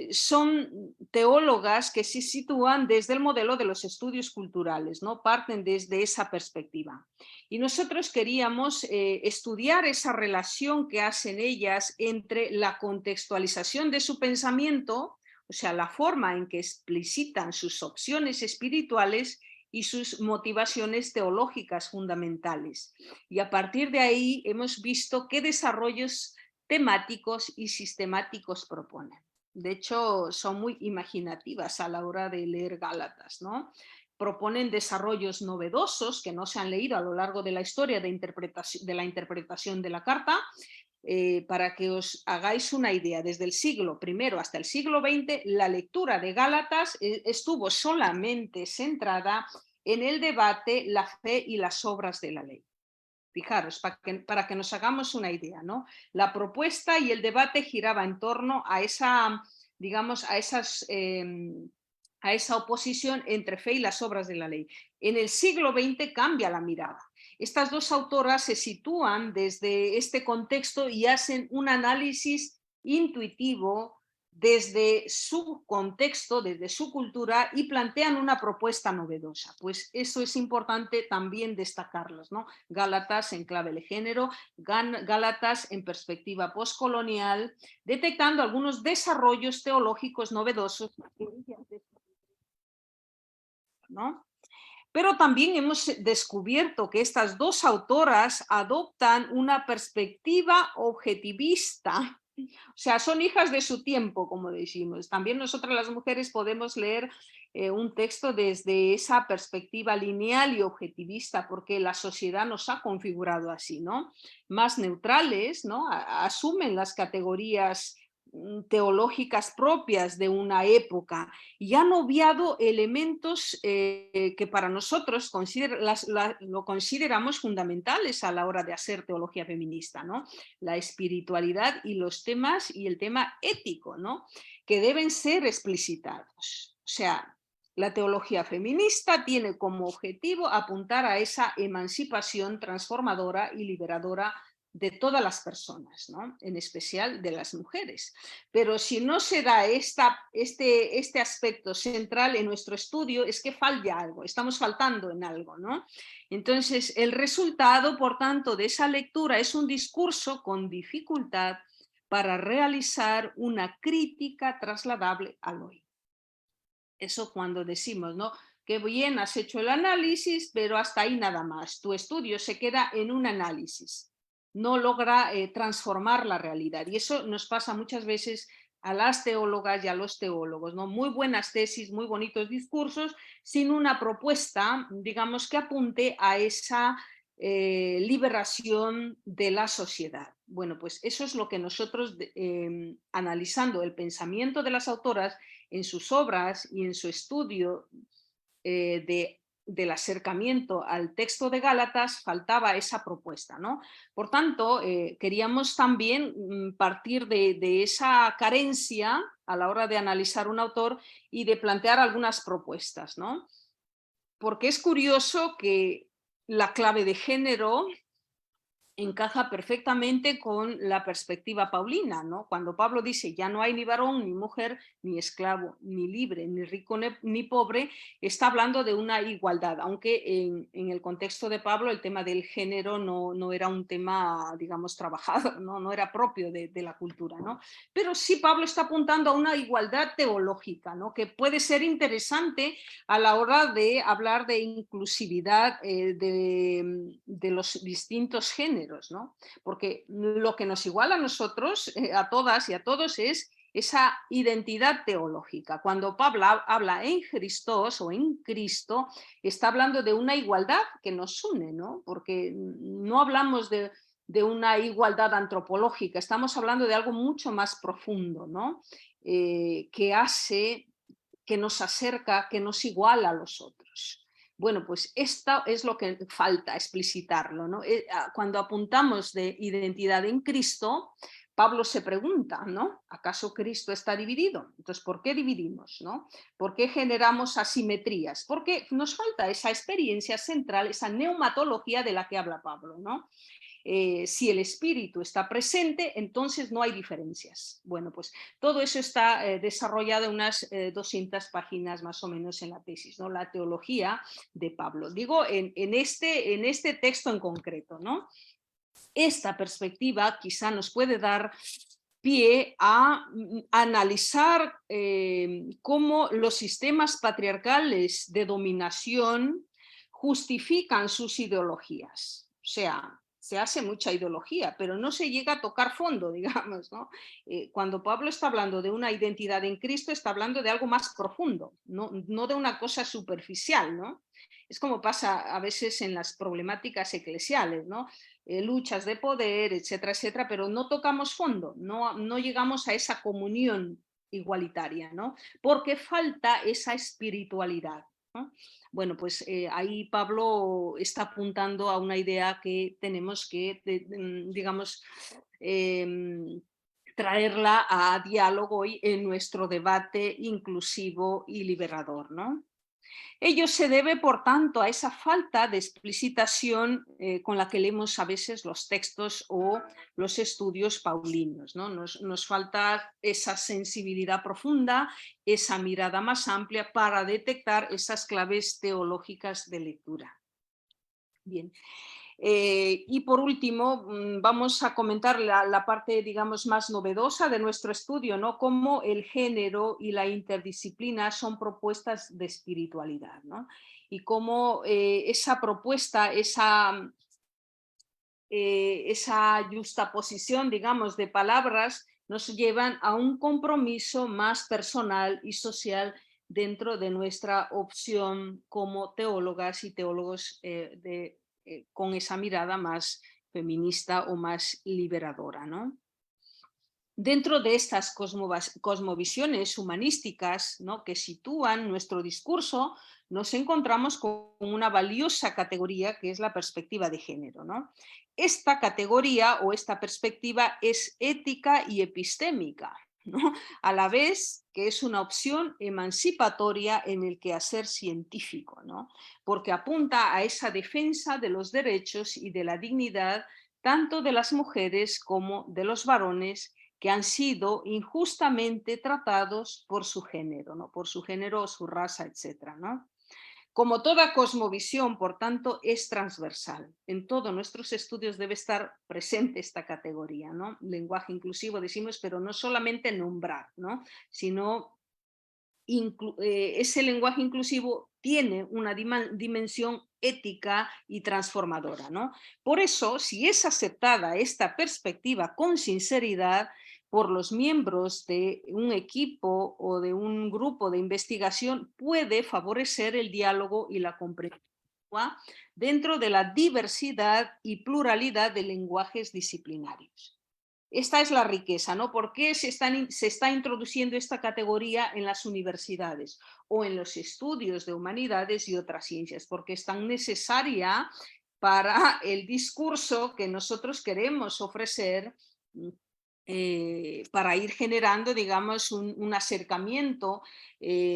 son teólogas que se sitúan desde el modelo de los estudios culturales, ¿no? Parten desde esa perspectiva. Y nosotros queríamos estudiar esa relación que hacen ellas entre la contextualización de su pensamiento, o sea, la forma en que explicitan sus opciones espirituales y sus motivaciones teológicas fundamentales. Y a partir de ahí hemos visto qué desarrollos temáticos y sistemáticos proponen. De hecho, son muy imaginativas a la hora de leer Gálatas, ¿no? Proponen desarrollos novedosos que no se han leído a lo largo de la historia de la interpretación de la carta. Para que os hagáis una idea, desde el siglo I hasta el siglo XX, la lectura de Gálatas estuvo solamente centrada en el debate, la fe y las obras de la ley. Fijaros, para que nos hagamos una idea, ¿no? La propuesta y el debate giraba en torno a esa, digamos, a esa oposición entre fe y las obras de la ley. En el siglo XX cambia la mirada. Estas dos autoras se sitúan desde este contexto y hacen un análisis intuitivo desde su contexto, desde su cultura, y plantean una propuesta novedosa. Pues eso es importante también destacarlos, ¿no? Gálatas en clave de género, Gálatas en perspectiva postcolonial, detectando algunos desarrollos teológicos novedosos, ¿no? Pero también hemos descubierto que estas dos autoras adoptan una perspectiva objetivista. O sea, son hijas de su tiempo, como decimos. También nosotras las mujeres podemos leer un texto desde esa perspectiva lineal y objetivista, porque la sociedad nos ha configurado así, ¿no? Más neutrales, ¿no? Asumen las categorías teológicas propias de una época y han obviado elementos que para nosotros lo consideramos fundamentales a la hora de hacer teología feminista, ¿no? La espiritualidad y los temas y el tema ético, ¿no? Que deben ser explicitados. O sea, la teología feminista tiene como objetivo apuntar a esa emancipación transformadora y liberadora de todas las personas, ¿no? En especial de las mujeres. Pero si no se da este aspecto central en nuestro estudio, es que falla algo, estamos faltando en algo, ¿no? Entonces, el resultado, por tanto, de esa lectura es un discurso con dificultad para realizar una crítica trasladable al hoy. Eso cuando decimos, ¿no? Que bien, has hecho el análisis, pero hasta ahí nada más. Tu estudio se queda en un análisis. No logra transformar la realidad. Y eso nos pasa muchas veces a las teólogas y a los teólogos, ¿no? Muy buenas tesis, muy bonitos discursos, sin una propuesta, digamos, que apunte a esa liberación de la sociedad. Bueno, pues eso es lo que nosotros, analizando el pensamiento de las autoras en sus obras y en su estudio del acercamiento al texto de Gálatas, faltaba esa propuesta, ¿no? Por tanto, queríamos también partir de esa carencia a la hora de analizar un autor y de plantear algunas propuestas, ¿no? Porque es curioso que la clave de género encaja perfectamente con la perspectiva paulina, ¿no? Cuando Pablo dice ya no hay ni varón, ni mujer, ni esclavo, ni libre, ni rico, ni pobre, está hablando de una igualdad, aunque en el contexto de Pablo el tema del género no era un tema, digamos, trabajado, no era propio de la cultura, ¿no? Pero sí Pablo está apuntando a una igualdad teológica, ¿no? Que puede ser interesante a la hora de hablar de inclusividad de los distintos géneros, ¿no? Porque lo que nos iguala a nosotros, a todas y a todos, es esa identidad teológica. Cuando Pablo habla en Christos o en Cristo, está hablando de una igualdad que nos une, ¿no? Porque no hablamos de una igualdad antropológica, estamos hablando de algo mucho más profundo, ¿no? Que nos acerca, que nos iguala a los otros. Bueno, pues esto es lo que falta explicitarlo, ¿no? Cuando apuntamos de identidad en Cristo, Pablo se pregunta, ¿no? ¿Acaso Cristo está dividido? Entonces, ¿por qué dividimos, no? ¿Por qué generamos asimetrías? Porque nos falta esa experiencia central, esa neumatología de la que habla Pablo, ¿no? Si el espíritu está presente, entonces no hay diferencias. Bueno, pues todo eso está desarrollado en unas 200 páginas más o menos en la tesis, ¿no? La teología de Pablo. Digo, en este texto en concreto, ¿no? Esta perspectiva quizá nos puede dar pie a analizar cómo los sistemas patriarcales de dominación justifican sus ideologías. O sea, se hace mucha ideología, pero no se llega a tocar fondo, digamos, ¿no? Cuando Pablo está hablando de una identidad en Cristo, está hablando de algo más profundo, no de una cosa superficial, ¿no? Es como pasa a veces en las problemáticas eclesiales, ¿no? Luchas de poder, etcétera, etcétera, pero no tocamos fondo, no llegamos a esa comunión igualitaria, ¿no? Porque falta esa espiritualidad, ¿no? Bueno, pues ahí Pablo está apuntando a una idea que tenemos que, digamos, traerla a diálogo hoy en nuestro debate inclusivo y liberador, ¿no? Ello se debe, por tanto, a esa falta de explicitación con la que leemos a veces los textos o los estudios paulinos, ¿no? Nos falta esa sensibilidad profunda, esa mirada más amplia para detectar esas claves teológicas de lectura. Bien. Y por último, vamos a comentar la parte, digamos, más novedosa de nuestro estudio, ¿no? Cómo el género y la interdisciplina son propuestas de espiritualidad, ¿no? Y cómo esa propuesta, esa justaposición, digamos, de palabras nos llevan a un compromiso más personal y social dentro de nuestra opción como teólogas y teólogos con esa mirada más feminista o más liberadora, ¿no? Dentro de estas cosmovisiones humanísticas, ¿no?, que sitúan nuestro discurso, nos encontramos con una valiosa categoría que es la perspectiva de género, ¿no? Esta categoría o esta perspectiva es ética y epistémica, ¿no? A la vez que es una opción emancipatoria en el quehacer científico, ¿no? Porque apunta a esa defensa de los derechos y de la dignidad tanto de las mujeres como de los varones que han sido injustamente tratados por su género, ¿no? Por su género o su raza, etcétera, ¿no? Como toda cosmovisión, por tanto, es transversal. En todos nuestros estudios debe estar presente esta categoría, ¿no? Lenguaje inclusivo, decimos, pero no solamente nombrar, ¿no? Sino ese lenguaje inclusivo tiene una dimensión ética y transformadora, ¿no? Por eso, si es aceptada esta perspectiva con sinceridad, por los miembros de un equipo o de un grupo de investigación puede favorecer el diálogo y la comprensión dentro de la diversidad y pluralidad de lenguajes disciplinarios. Esta es la riqueza, ¿no? ¿Por qué se está introduciendo esta categoría en las universidades o en los estudios de humanidades y otras ciencias? Porque es tan necesaria para el discurso que nosotros queremos ofrecer para ir generando, digamos, un acercamiento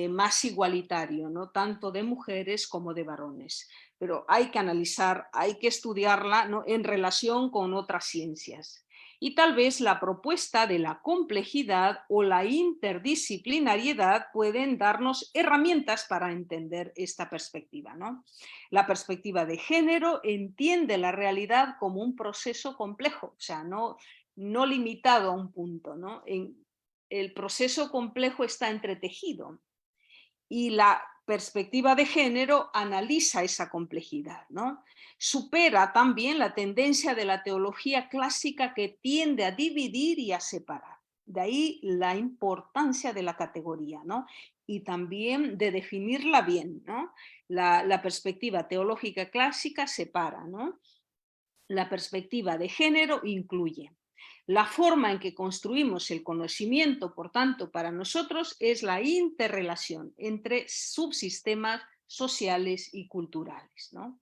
más igualitario, ¿no? Tanto de mujeres como de varones. Pero hay que analizar, hay que estudiarla, ¿no? En relación con otras ciencias. Y tal vez la propuesta de la complejidad o la interdisciplinariedad pueden darnos herramientas para entender esta perspectiva, ¿no? La perspectiva de género entiende la realidad como un proceso complejo, o sea, no limitado a un punto, ¿no? El proceso complejo está entretejido y la perspectiva de género analiza esa complejidad, ¿no? Supera también la tendencia de la teología clásica que tiende a dividir y a separar. De ahí la importancia de la categoría, ¿no? Y también de definirla bien, ¿no? La perspectiva teológica clásica separa, ¿no? La perspectiva de género incluye. La forma en que construimos el conocimiento, por tanto, para nosotros es la interrelación entre subsistemas sociales y culturales, ¿no?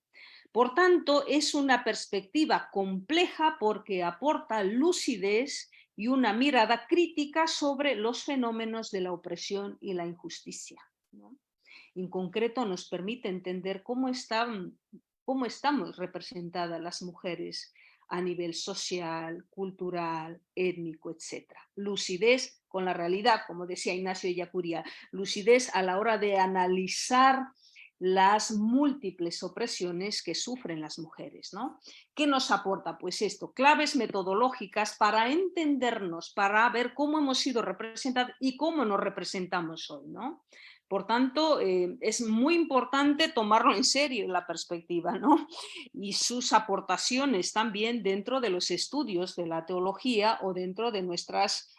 Por tanto, es una perspectiva compleja porque aporta lucidez y una mirada crítica sobre los fenómenos de la opresión y la injusticia, ¿no? En concreto, nos permite entender cómo estamos representadas las mujeres a nivel social, cultural, étnico, etc. Lucidez con la realidad, como decía Ignacio Ellacuría, lucidez a la hora de analizar las múltiples opresiones que sufren las mujeres, ¿no? ¿Qué nos aporta? Pues esto, claves metodológicas para entendernos, para ver cómo hemos sido representados y cómo nos representamos hoy, ¿no? Por tanto, es muy importante tomarlo en serio la perspectiva, ¿no? Y sus aportaciones también dentro de los estudios de la teología o dentro de nuestras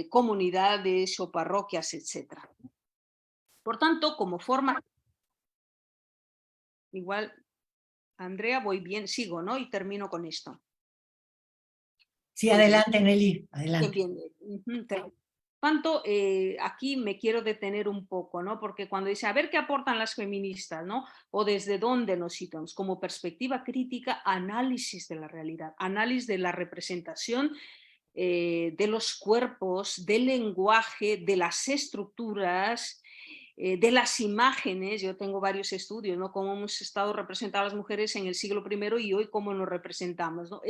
comunidades o parroquias, etc. Por tanto, como forma... Igual, Andrea, voy bien, sigo, ¿no? Y termino con esto. Sí, adelante, Nelly, adelante. Bien. Tanto, aquí me quiero detener un poco, ¿no? Porque cuando dice, a ver qué aportan las feministas, ¿no? O desde dónde nos situamos, como perspectiva crítica, análisis de la realidad, análisis de la representación de los cuerpos, del lenguaje, de las estructuras, de las imágenes. Yo tengo varios estudios, ¿no? Cómo hemos estado representadas las mujeres en el siglo I y hoy cómo nos representamos, ¿no?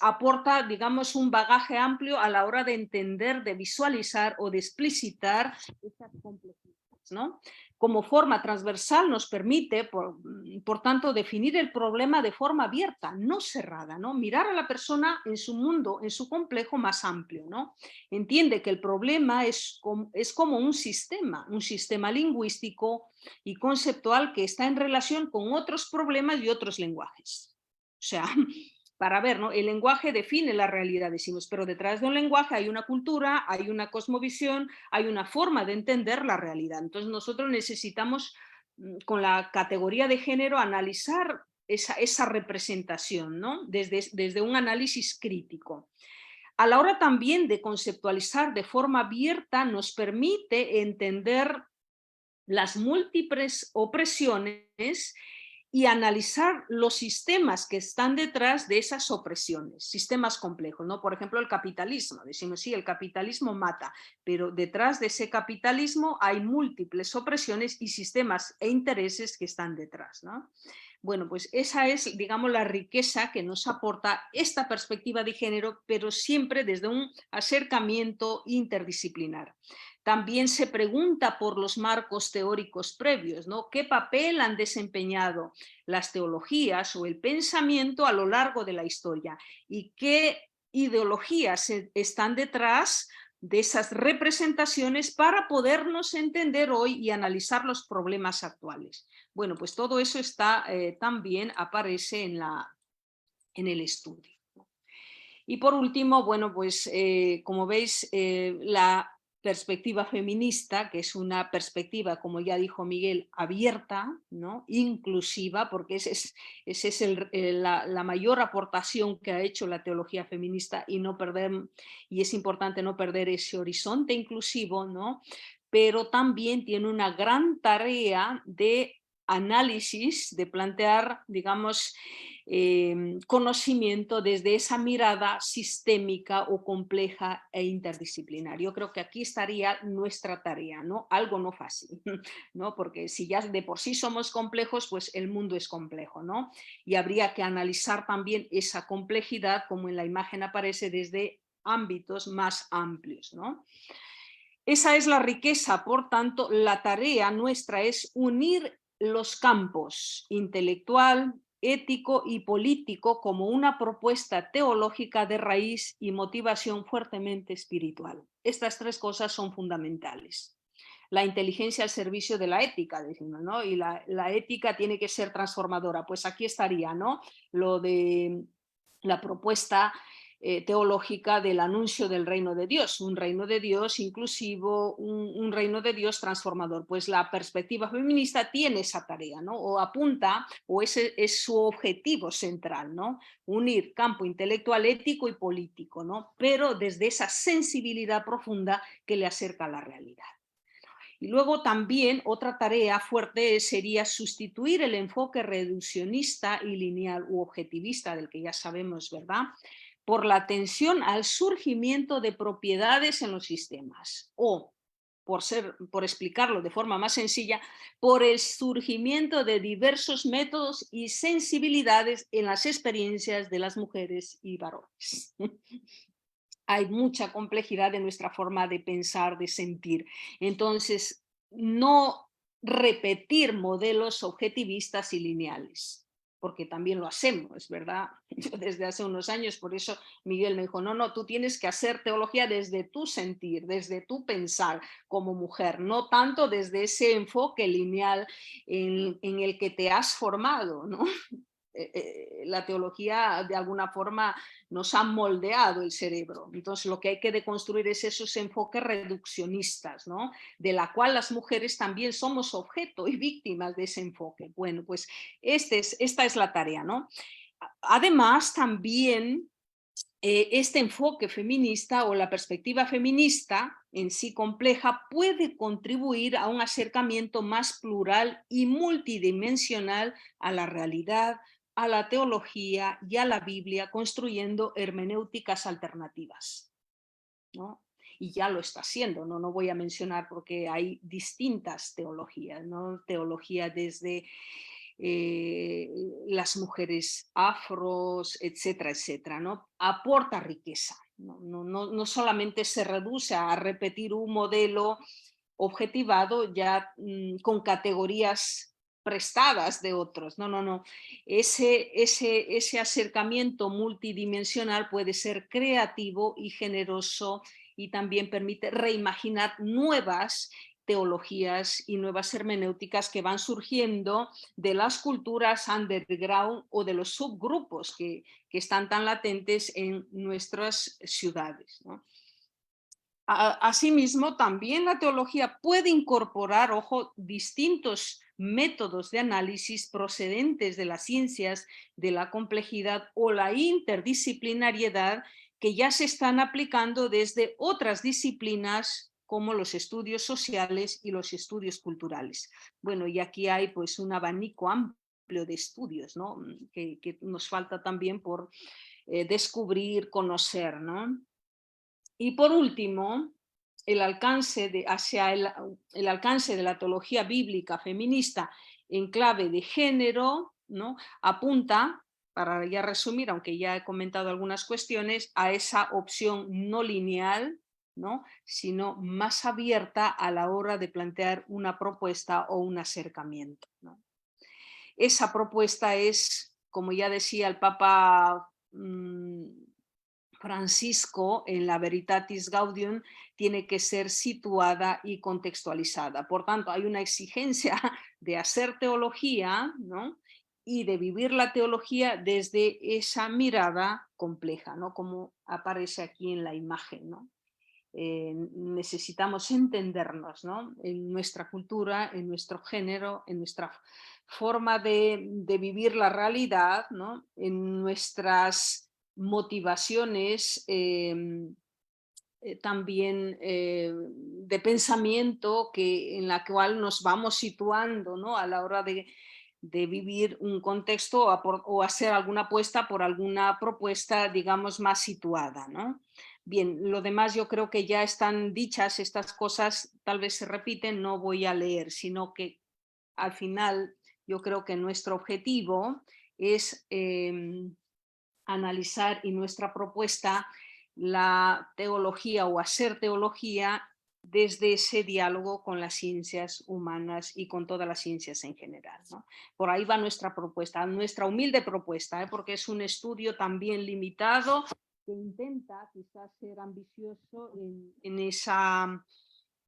Aporta, digamos, un bagaje amplio a la hora de entender, de visualizar o de explicitar esas complejidades, ¿no? Como forma transversal nos permite, por tanto, definir el problema de forma abierta, no cerrada, ¿no? Mirar a la persona en su mundo, en su complejo más amplio, ¿no? Entiende que el problema es como un sistema lingüístico y conceptual que está en relación con otros problemas y otros lenguajes. O sea, para ver, ¿no? El lenguaje define la realidad, decimos, pero detrás de un lenguaje hay una cultura, hay una cosmovisión, hay una forma de entender la realidad. Entonces nosotros necesitamos, con la categoría de género, analizar esa representación, ¿no? Desde un análisis crítico. A la hora también de conceptualizar de forma abierta, nos permite entender las múltiples opresiones y analizar los sistemas que están detrás de esas opresiones, sistemas complejos, ¿no? Por ejemplo, el capitalismo. Decimos, sí, el capitalismo mata, pero detrás de ese capitalismo hay múltiples opresiones y sistemas e intereses que están detrás, ¿no? Bueno, pues esa es, digamos, la riqueza que nos aporta esta perspectiva de género, pero siempre desde un acercamiento interdisciplinar. También se pregunta por los marcos teóricos previos, ¿no? ¿Qué papel han desempeñado las teologías o el pensamiento a lo largo de la historia? ¿Y qué ideologías están detrás de esas representaciones para podernos entender hoy y analizar los problemas actuales? Bueno, pues todo eso también aparece en el estudio. Y por último, bueno, pues como veis, la perspectiva feminista, que es una perspectiva, como ya dijo Miguel, abierta, ¿no? Inclusiva, porque esa es la mayor aportación que ha hecho la teología feminista, y es importante no perder ese horizonte inclusivo, ¿no? Pero también tiene una gran tarea de análisis, de plantear, digamos, conocimiento desde esa mirada sistémica o compleja e interdisciplinar. Yo creo que aquí estaría nuestra tarea, ¿no? Algo no fácil, ¿no? Porque si ya de por sí somos complejos, pues el mundo es complejo, ¿no? Y habría que analizar también esa complejidad, como en la imagen aparece, desde ámbitos más amplios, ¿no? Esa es la riqueza, por tanto, la tarea nuestra es unir los campos intelectual, ético y político como una propuesta teológica de raíz y motivación fuertemente espiritual. Estas tres cosas son fundamentales. La inteligencia al servicio de la ética, decimos, ¿no? Y la ética tiene que ser transformadora. Pues aquí estaría, ¿no? Lo de la propuesta teológica del anuncio del reino de Dios, un reino de Dios inclusivo, un reino de Dios transformador. Pues la perspectiva feminista tiene esa tarea, ¿no? O apunta, o ese es su objetivo central, ¿no? Unir campo intelectual, ético y político, ¿no? Pero desde esa sensibilidad profunda que le acerca a la realidad. Y luego también otra tarea fuerte sería sustituir el enfoque reduccionista y lineal u objetivista, del que ya sabemos, ¿verdad?, por la atención al surgimiento de propiedades en los sistemas, o, por explicarlo de forma más sencilla, por el surgimiento de diversos métodos y sensibilidades en las experiencias de las mujeres y varones. Hay mucha complejidad en nuestra forma de pensar, de sentir. Entonces, no repetir modelos objetivistas y lineales, porque también lo hacemos, ¿verdad? Yo desde hace unos años, por eso Miguel me dijo, no, tú tienes que hacer teología desde tu sentir, desde tu pensar como mujer, no tanto desde ese enfoque lineal en el que te has formado, ¿no? La teología de alguna forma nos ha moldeado el cerebro. Entonces lo que hay que deconstruir es esos enfoques reduccionistas, ¿no? De la cual las mujeres también somos objeto y víctimas de ese enfoque. Bueno, pues esta es la tarea, ¿no? Además, también este enfoque feminista o la perspectiva feminista en sí compleja puede contribuir a un acercamiento más plural y multidimensional a la realidad, a la teología y a la Biblia, construyendo hermenéuticas alternativas, ¿no? Y ya lo está haciendo, no voy a mencionar porque hay distintas teologías, ¿no? Teología desde las mujeres afros, etcétera, etcétera, ¿no? Aporta riqueza, no solamente se reduce a repetir un modelo objetivado ya con categorías prestadas de otros, no. Ese acercamiento multidimensional puede ser creativo y generoso y también permite reimaginar nuevas teologías y nuevas hermenéuticas que van surgiendo de las culturas underground o de los subgrupos que están tan latentes en nuestras ciudades, ¿no? Asimismo, también la teología puede incorporar, ojo, distintos métodos de análisis procedentes de las ciencias de la complejidad o la interdisciplinariedad que ya se están aplicando desde otras disciplinas como los estudios sociales y los estudios culturales. Bueno, y aquí hay pues un abanico amplio de estudios, ¿no? que nos falta también por descubrir, conocer, ¿no? Y por último, el alcance de la teología bíblica feminista en clave de género, ¿no?, apunta, para ya resumir, aunque ya he comentado algunas cuestiones, a esa opción no lineal, ¿no?, sino más abierta a la hora de plantear una propuesta o un acercamiento, ¿no? Esa propuesta es, como ya decía el Papa Francisco, en la Veritatis Gaudium, tiene que ser situada y contextualizada. Por tanto, hay una exigencia de hacer teología, ¿no?, y de vivir la teología desde esa mirada compleja, ¿no? Como aparece aquí en la imagen, ¿no? Necesitamos entendernos, ¿no? En nuestra cultura, en nuestro género, en nuestra forma de vivir la realidad, ¿no? En nuestras motivaciones también de pensamiento en la cual nos vamos situando, ¿no? A la hora de vivir un contexto o hacer alguna apuesta por alguna propuesta, digamos, más situada, ¿no? Bien, lo demás yo creo que ya están dichas, estas cosas tal vez se repiten, no voy a leer, sino que al final yo creo que nuestro objetivo es analizar y nuestra propuesta la teología o hacer teología desde ese diálogo con las ciencias humanas y con todas las ciencias en general, ¿no? Por ahí va nuestra propuesta, nuestra humilde propuesta, porque es un estudio también limitado que intenta quizás ser ambicioso en esa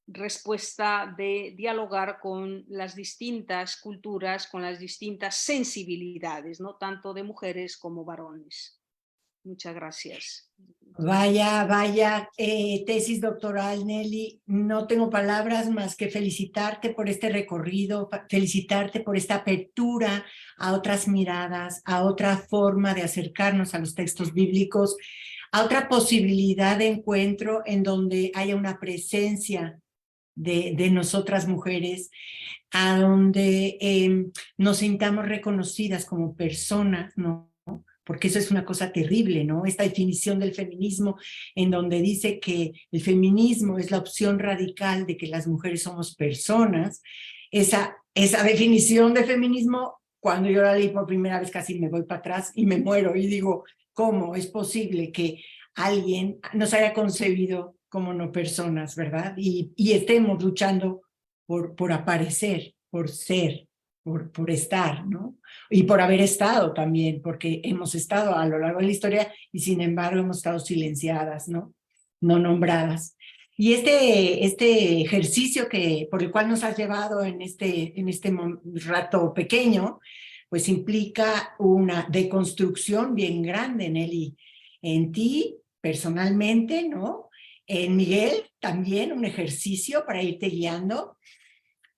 respuesta de dialogar con las distintas culturas, con las distintas sensibilidades, ¿no? Tanto de mujeres como varones. Muchas gracias. Vaya tesis doctoral, Nelly. No tengo palabras más que felicitarte por este recorrido, felicitarte por esta apertura a otras miradas, a otra forma de acercarnos a los textos bíblicos, a otra posibilidad de encuentro en donde haya una presencia de nosotras mujeres, a donde nos sintamos reconocidas como personas, ¿no? Porque eso es una cosa terrible, ¿no? Esta definición del feminismo en donde dice que el feminismo es la opción radical de que las mujeres somos personas, esa definición de feminismo, cuando yo la leí por primera vez casi me voy para atrás y me muero y digo, ¿cómo es posible que alguien nos haya concebido como no personas, ¿verdad? Y estemos luchando por aparecer, por ser, por estar, ¿no? Y por haber estado también, porque hemos estado a lo largo de la historia y sin embargo hemos estado silenciadas, ¿no? No nombradas. Y este ejercicio por el cual nos has llevado en este rato pequeño, pues implica una deconstrucción bien grande, Nelly, en ti personalmente, ¿no? En Miguel también un ejercicio para irte guiando,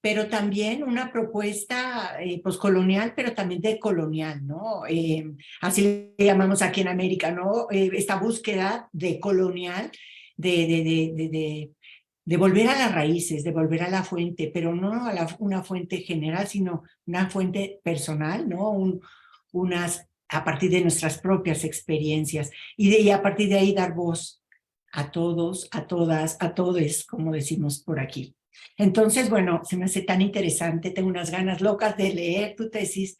pero también una propuesta poscolonial, pero también decolonial, ¿no? Así le llamamos aquí en América, ¿no? Esta búsqueda decolonial de volver a las raíces, de volver a la fuente, pero no a una fuente general, sino una fuente personal, ¿no? A partir de nuestras propias experiencias y a partir de ahí dar voz a todos, a todas, a todes, como decimos por aquí. Entonces, bueno, se me hace tan interesante, tengo unas ganas locas de leer tu tesis,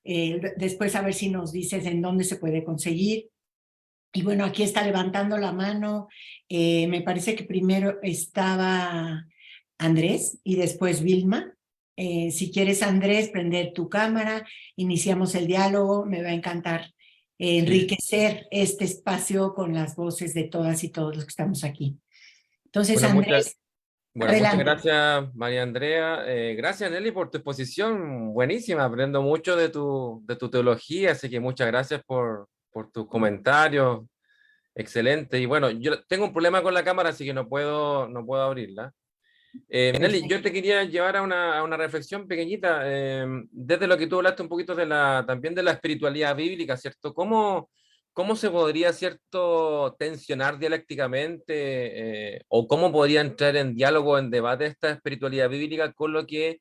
después a ver si nos dices en dónde se puede conseguir. Y bueno, aquí está levantando la mano, me parece que primero estaba Andrés y después Vilma. Si quieres, Andrés, prender tu cámara, iniciamos el diálogo, me va a encantar enriquecer este espacio con las voces de todas y todos los que estamos aquí. Entonces, Bueno, Andrés, muchas adelante. gracias, María Andrea. Gracias, Nelly, por tu exposición. Buenísima, aprendo mucho de tu teología, así que muchas gracias por tus comentarios. Excelente. Y bueno, yo tengo un problema con la cámara, así que no puedo abrirla. Nelly, yo te quería llevar a una reflexión pequeñita, desde lo que tú hablaste un poquito también de la espiritualidad bíblica, ¿cierto? ¿Cómo se podría, cierto, tensionar dialécticamente, o cómo podría entrar en diálogo, en debate esta espiritualidad bíblica con lo que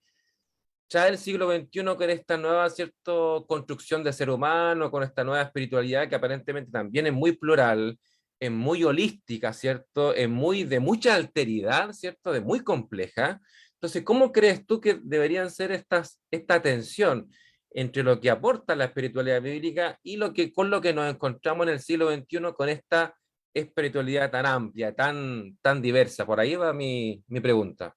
ya el siglo XXI, con esta nueva, cierto, construcción de ser humano, con esta nueva espiritualidad que aparentemente también es muy plural, es muy holística, ¿cierto? Es de mucha alteridad, ¿cierto? De muy compleja. Entonces, ¿cómo crees tú que deberían ser esta tensión entre lo que aporta la espiritualidad bíblica y con lo que nos encontramos en el siglo XXI con esta espiritualidad tan amplia, tan diversa? Por ahí va mi pregunta.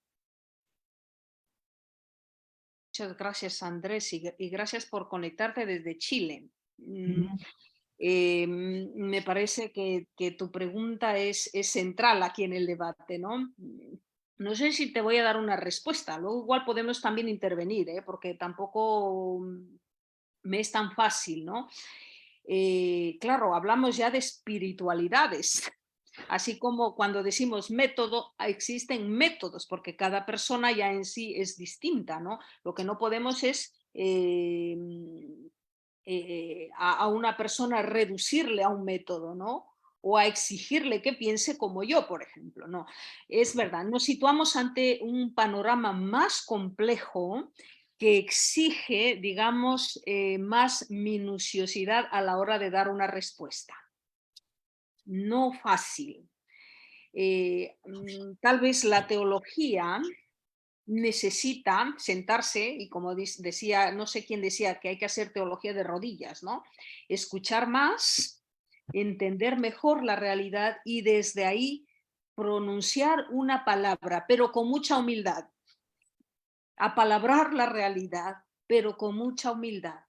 Muchas gracias, Andrés, y gracias por conectarte desde Chile. Me parece que tu pregunta es central aquí en el debate, ¿no? No sé si te voy a dar una respuesta, luego igual podemos también intervenir, porque tampoco me es tan fácil, ¿no? Claro, hablamos ya de espiritualidades. Así como cuando decimos método, existen métodos, porque cada persona ya en sí es distinta, ¿no? Lo que no podemos es a una persona reducirle a un método, ¿no? O a exigirle que piense como yo, por ejemplo. No, es verdad, nos situamos ante un panorama más complejo que exige, digamos, más minuciosidad a la hora de dar una respuesta. No fácil. Tal vez la teología necesita sentarse y como decía, no sé quién decía que hay que hacer teología de rodillas, ¿no? Escuchar más, entender mejor la realidad y desde ahí pronunciar una palabra, pero con mucha humildad. Apalabrar la realidad, pero con mucha humildad,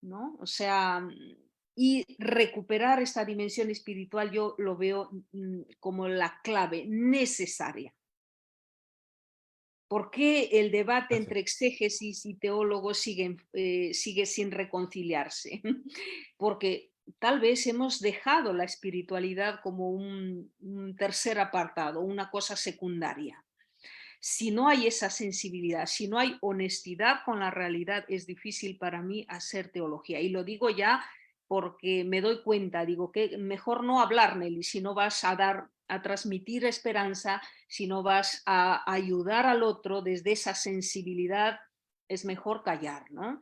¿no? O sea, y recuperar esta dimensión espiritual yo lo veo como la clave necesaria. ¿Por qué el debate Gracias. entre exégesis y teólogos sigue sin reconciliarse? Porque tal vez hemos dejado la espiritualidad como un tercer apartado, una cosa secundaria. Si no hay esa sensibilidad, si no hay honestidad con la realidad, es difícil para mí hacer teología. Y lo digo ya porque me doy cuenta, digo que mejor no hablar, Nelly, si no vas a transmitir esperanza, si no vas a ayudar al otro desde esa sensibilidad, es mejor callar, ¿no?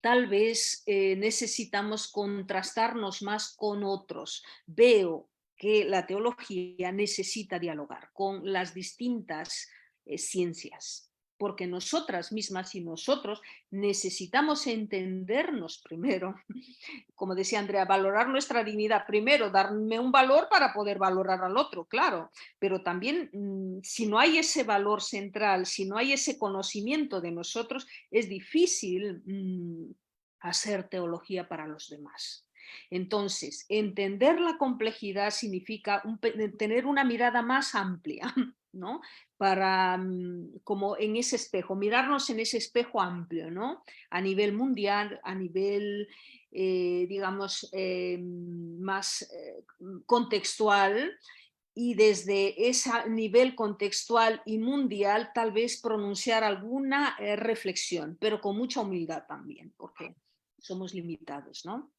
Tal vez necesitamos contrastarnos más con otros. Veo que la teología necesita dialogar con las distintas ciencias, porque nosotras mismas y nosotros necesitamos entendernos primero. Como decía Andrea, valorar nuestra dignidad primero, darme un valor para poder valorar al otro, claro, pero también si no hay ese valor central, si no hay ese conocimiento de nosotros, es difícil hacer teología para los demás. Entonces, entender la complejidad significa tener una mirada más amplia, ¿no? Para, como en ese espejo, mirarnos en ese espejo amplio, ¿no? A nivel mundial, a nivel, digamos, más contextual, y desde ese nivel contextual y mundial tal vez pronunciar alguna reflexión, pero con mucha humildad también, porque somos limitados, ¿no?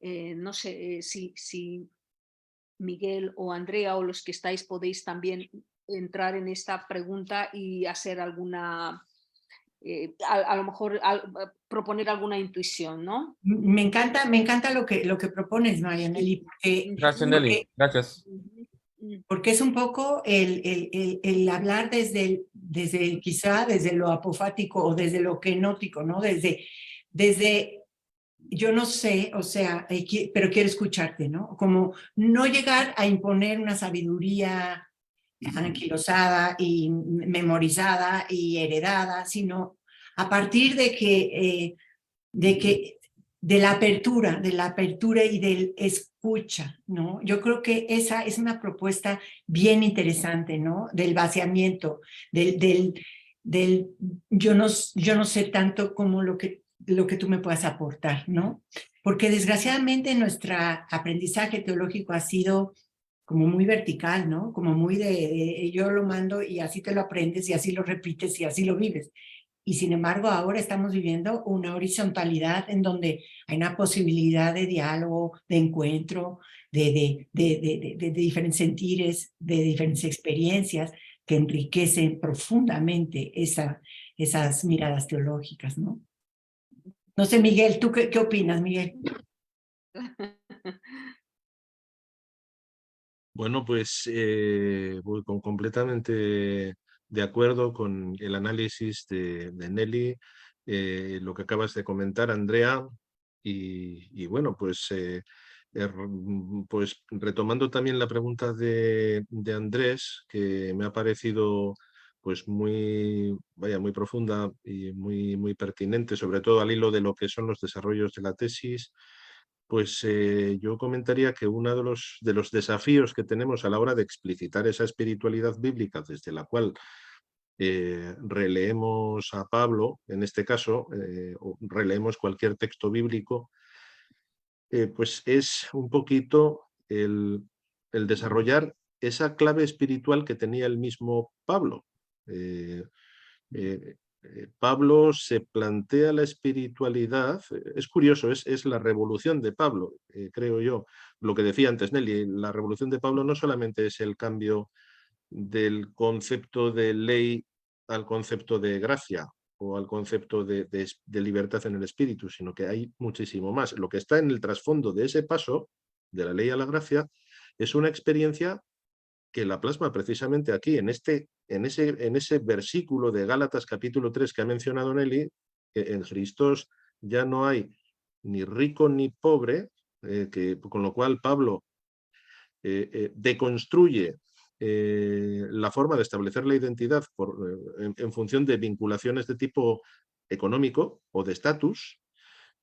No sé si Miguel o Andrea o los que estáis podéis también entrar en esta pregunta y hacer alguna, a lo mejor proponer alguna intuición, ¿no? Me encanta lo que propones, Marianelli, Gracias, Nelly. Gracias. porque es un poco el hablar quizá desde lo apofático o desde lo kenótico, ¿no? Desde yo no sé, o sea, pero quiero escucharte, ¿no? Como no llegar a imponer una sabiduría anquilosada y memorizada y heredada, sino a partir de la apertura y del escucha, ¿no? Yo creo que esa es una propuesta bien interesante, ¿no? Del vaciamiento, yo no sé tanto como lo que tú me puedas aportar, ¿no? Porque desgraciadamente nuestro aprendizaje teológico ha sido como muy vertical, ¿no? Como muy de yo lo mando y así te lo aprendes y así lo repites y así lo vives. Y sin embargo, ahora estamos viviendo una horizontalidad en donde hay una posibilidad de diálogo, de encuentro, de diferentes sentires, de diferentes experiencias que enriquecen profundamente esas miradas teológicas, ¿no? No sé, Miguel, ¿tú qué opinas, Miguel? Bueno, pues voy completamente de acuerdo con el análisis de Nelly, lo que acabas de comentar, Andrea, y bueno, pues, pues retomando también la pregunta de Andrés, que me ha parecido pues muy profunda y muy pertinente, sobre todo al hilo de lo que son los desarrollos de la tesis. Pues yo comentaría que uno de los desafíos que tenemos a la hora de explicitar esa espiritualidad bíblica desde la cual releemos a Pablo, en este caso, o releemos cualquier texto bíblico, pues es un poquito el desarrollar esa clave espiritual que tenía el mismo Pablo. Pablo se plantea la espiritualidad, es curioso, es la revolución de Pablo, creo yo, lo que decía antes Nelly, la revolución de Pablo no solamente es el cambio del concepto de ley al concepto de gracia o al concepto de libertad en el espíritu, sino que hay muchísimo más. Lo que está en el trasfondo de ese paso, de la ley a la gracia, es una experiencia que la plasma precisamente aquí, en ese versículo de Gálatas capítulo 3 que ha mencionado Nelly, que en Cristo ya no hay ni rico ni pobre, con lo cual Pablo deconstruye la forma de establecer la identidad en función de vinculaciones de tipo económico o de estatus.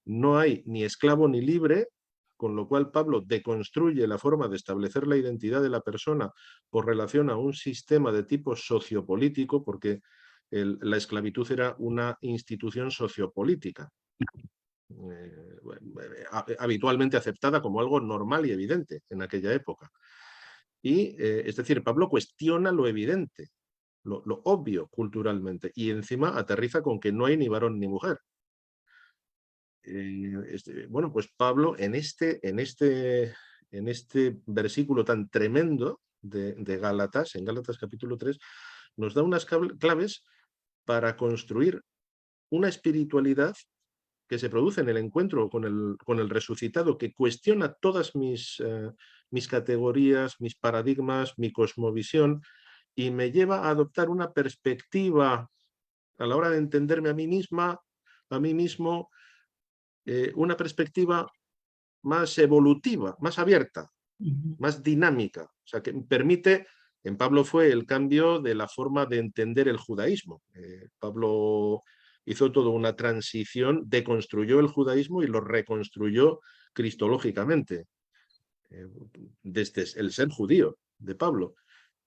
No hay ni esclavo ni libre, con lo cual Pablo deconstruye la forma de establecer la identidad de la persona por relación a un sistema de tipo sociopolítico, porque la esclavitud era una institución sociopolítica, habitualmente aceptada como algo normal y evidente en aquella época. Y, es decir, Pablo cuestiona lo evidente, lo obvio culturalmente, y encima aterriza con que no hay ni varón ni mujer. Bueno, pues Pablo en este versículo tan tremendo de Gálatas, en Gálatas capítulo 3, nos da unas claves para construir una espiritualidad que se produce en el encuentro con el resucitado, que cuestiona todas mis categorías, mis paradigmas, mi cosmovisión, y me lleva a adoptar una perspectiva a la hora de entenderme a mí misma, a mí mismo, una perspectiva más evolutiva, más abierta, más dinámica. O sea, que permite, en Pablo fue el cambio de la forma de entender el judaísmo. Pablo hizo toda una transición, deconstruyó el judaísmo y lo reconstruyó cristológicamente, desde el ser judío de Pablo.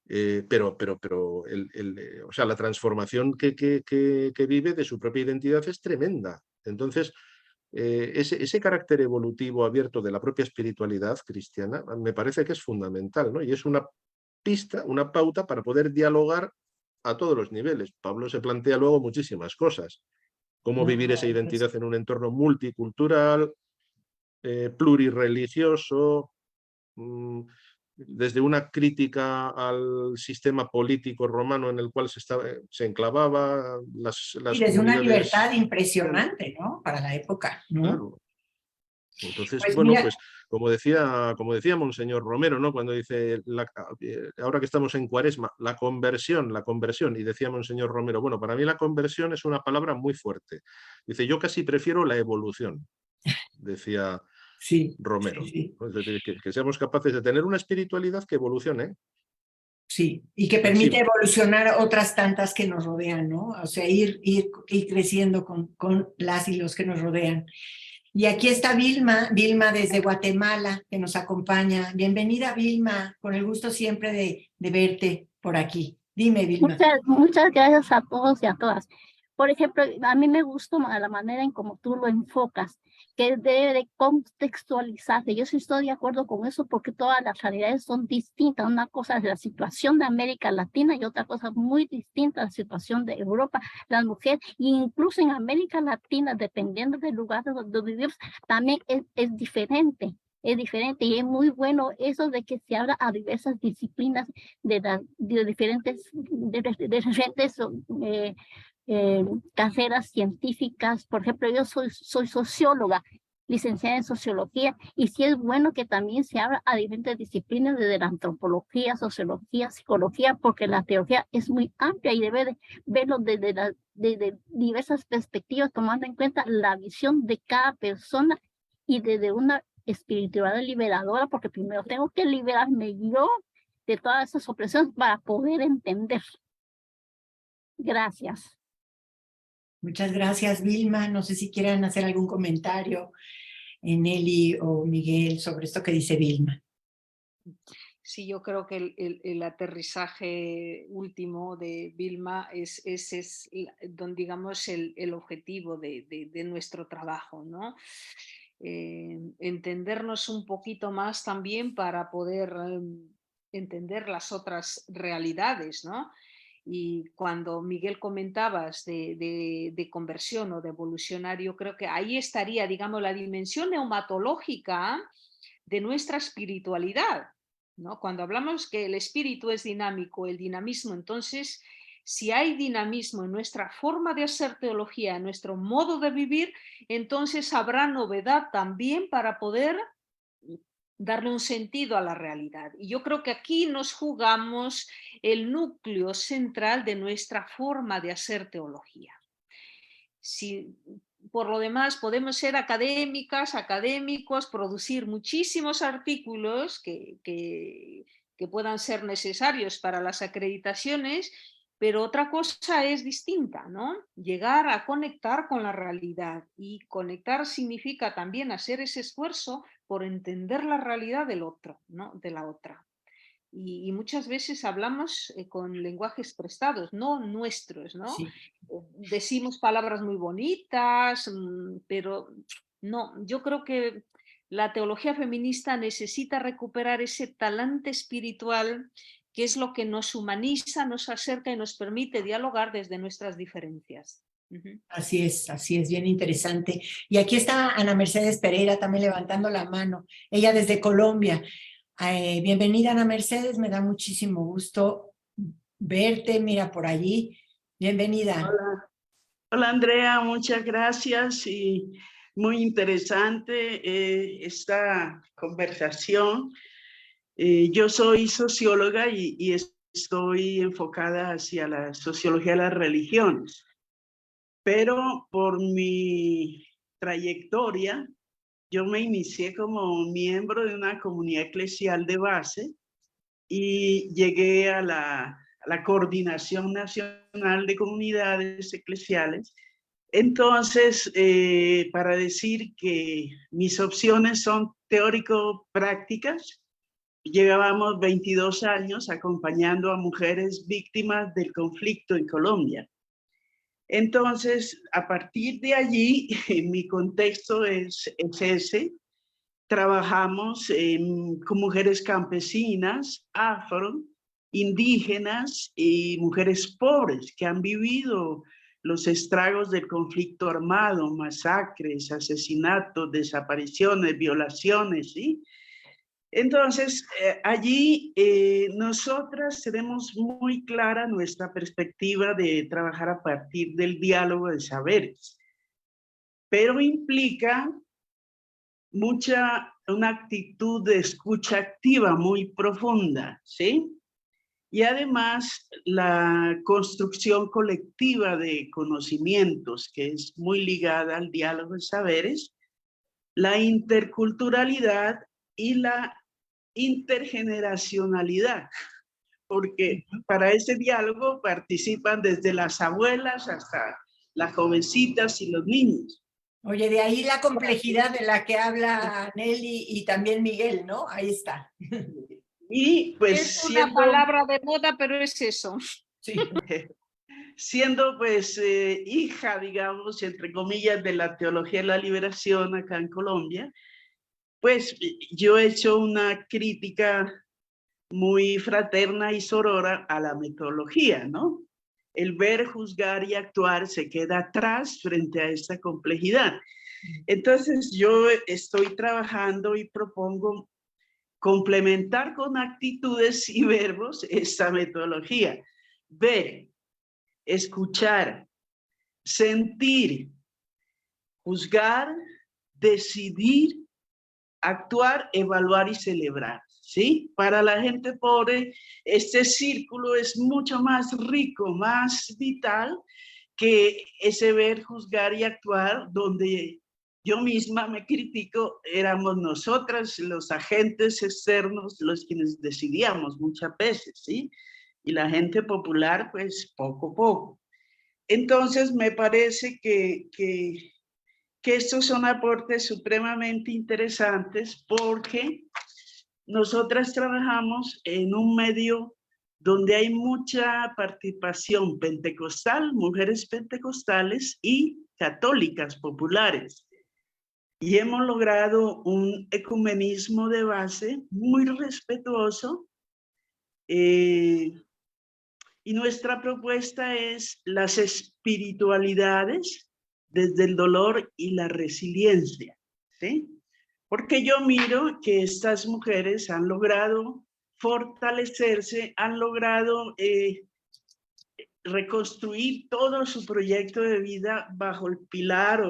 Pero o sea, la transformación que vive de su propia identidad es tremenda. Entonces, ese carácter evolutivo abierto de la propia espiritualidad cristiana me parece que es fundamental, ¿no? Y es una pista, una pauta para poder dialogar a todos los niveles. Pablo se plantea luego muchísimas cosas. Cómo vivir esa identidad en un entorno multicultural, plurirreligioso, desde una crítica al sistema político romano en el cual se enclavaba las y desde comunidades... una libertad impresionante, ¿no? Para la época, ¿no? Claro. Entonces, pues bueno, mira, pues como decía Monseñor Romero, ¿no? Cuando dice, ahora que estamos en Cuaresma, la conversión, y decía Monseñor Romero, bueno, para mí la conversión es una palabra muy fuerte. Dice, yo casi prefiero la evolución, decía sí, Romero. sí. Es decir, que seamos capaces de tener una espiritualidad que evolucione. Sí, y que permite evolucionar otras tantas que nos rodean, ¿no? O sea, ir creciendo con las y los que nos rodean. Y aquí está Vilma desde Guatemala, que nos acompaña. Bienvenida, Vilma, con el gusto siempre de verte por aquí. Dime, Vilma. Muchas gracias a todos y a todas. Por ejemplo, a mí me gusta la manera en cómo tú lo enfocas, que debe de contextualizarse. Yo sí estoy de acuerdo con eso porque todas las realidades son distintas. Una cosa es la situación de América Latina y otra cosa muy distinta la situación de Europa. Las mujeres, incluso en América Latina, dependiendo del lugar donde vivimos, también es diferente. Es diferente y es muy bueno eso de que se abra a diversas disciplinas de diferentes carreras científicas. Por ejemplo, yo soy socióloga, licenciada en sociología, y sí es bueno que también se abra a diferentes disciplinas desde la antropología, sociología, psicología, porque la teología es muy amplia y debe de verlo desde diversas perspectivas, tomando en cuenta la visión de cada persona y desde una espiritualidad liberadora, porque primero tengo que liberarme yo de todas esas opresiones para poder entender. Gracias. Muchas gracias, Vilma. No sé si quieran hacer algún comentario, Nelly o Miguel, sobre esto que dice Vilma. Sí, yo creo que el aterrizaje último de Vilma ese es digamos, el objetivo de nuestro trabajo, ¿no? Entendernos un poquito más también para poder entender las otras realidades, ¿no? Y cuando Miguel comentabas de conversión o de evolucionario, creo que ahí estaría, digamos, la dimensión neumatológica de nuestra espiritualidad, ¿no? Cuando hablamos que el espíritu es dinámico, el dinamismo, entonces, si hay dinamismo en nuestra forma de hacer teología, en nuestro modo de vivir, entonces habrá novedad también para poder darle un sentido a la realidad. Y yo creo que aquí nos jugamos el núcleo central de nuestra forma de hacer teología. Si por lo demás podemos ser académicas, académicos, producir muchísimos artículos que puedan ser necesarios para las acreditaciones, pero otra cosa es distinta, ¿no? Llegar a conectar con la realidad, y conectar significa también hacer ese esfuerzo por entender la realidad del otro, ¿no? De la otra. Y muchas veces hablamos con lenguajes prestados, no nuestros, ¿no? Sí. Decimos palabras muy bonitas, pero no, yo creo que la teología feminista necesita recuperar ese talante espiritual que es lo que nos humaniza, nos acerca y nos permite dialogar desde nuestras diferencias. Así es, bien interesante. Y aquí está Ana Mercedes Pereira también levantando la mano, ella desde Colombia. Bienvenida, Ana Mercedes, me da muchísimo gusto verte, mira por allí. Bienvenida. Hola, hola Andrea, muchas gracias y muy interesante esta conversación. Yo soy socióloga y estoy enfocada hacia la sociología de las religiones, pero por mi trayectoria, yo me inicié como miembro de una comunidad eclesial de base y llegué a la Coordinación Nacional de Comunidades Eclesiales. Entonces, para decir que mis opciones son teórico-prácticas, llevábamos 22 años acompañando a mujeres víctimas del conflicto en Colombia. Entonces, a partir de allí, mi contexto es ese. Trabajamos con mujeres campesinas, afro, indígenas y mujeres pobres que han vivido los estragos del conflicto armado, masacres, asesinatos, desapariciones, violaciones, ¿sí? Entonces, allí nosotras tenemos muy clara nuestra perspectiva de trabajar a partir del diálogo de saberes, pero implica una actitud de escucha activa muy profunda, ¿sí? Y además la construcción colectiva de conocimientos, que es muy ligada al diálogo de saberes, la interculturalidad y la intergeneracionalidad, porque para ese diálogo participan desde las abuelas hasta las jovencitas y los niños. Oye, de ahí la complejidad de la que habla Nelly y también Miguel, ¿no? Ahí está. Y pues es una palabra de moda, pero es eso. Sí. Siendo pues hija, digamos, entre comillas, de la teología de la liberación acá en Colombia, pues yo he hecho una crítica muy fraterna y sorora a la metodología, ¿no? El ver, juzgar y actuar se queda atrás frente a esta complejidad. Entonces yo estoy trabajando y propongo complementar con actitudes y verbos esta metodología. Ver, escuchar, sentir, juzgar, decidir, actuar, evaluar y celebrar, ¿sí? Para la gente pobre, este círculo es mucho más rico, más vital que ese ver, juzgar y actuar, donde yo misma me critico, éramos nosotras los agentes externos los quienes decidíamos muchas veces, ¿sí? Y la gente popular, pues poco a poco. Entonces me parece que estos son aportes supremamente interesantes porque nosotras trabajamos en un medio donde hay mucha participación pentecostal, mujeres pentecostales y católicas populares. Y hemos logrado un ecumenismo de base muy respetuoso. Y nuestra propuesta es las espiritualidades desde el dolor y la resiliencia, ¿sí? Porque yo miro que estas mujeres han logrado fortalecerse, han logrado reconstruir todo su proyecto de vida bajo el pilar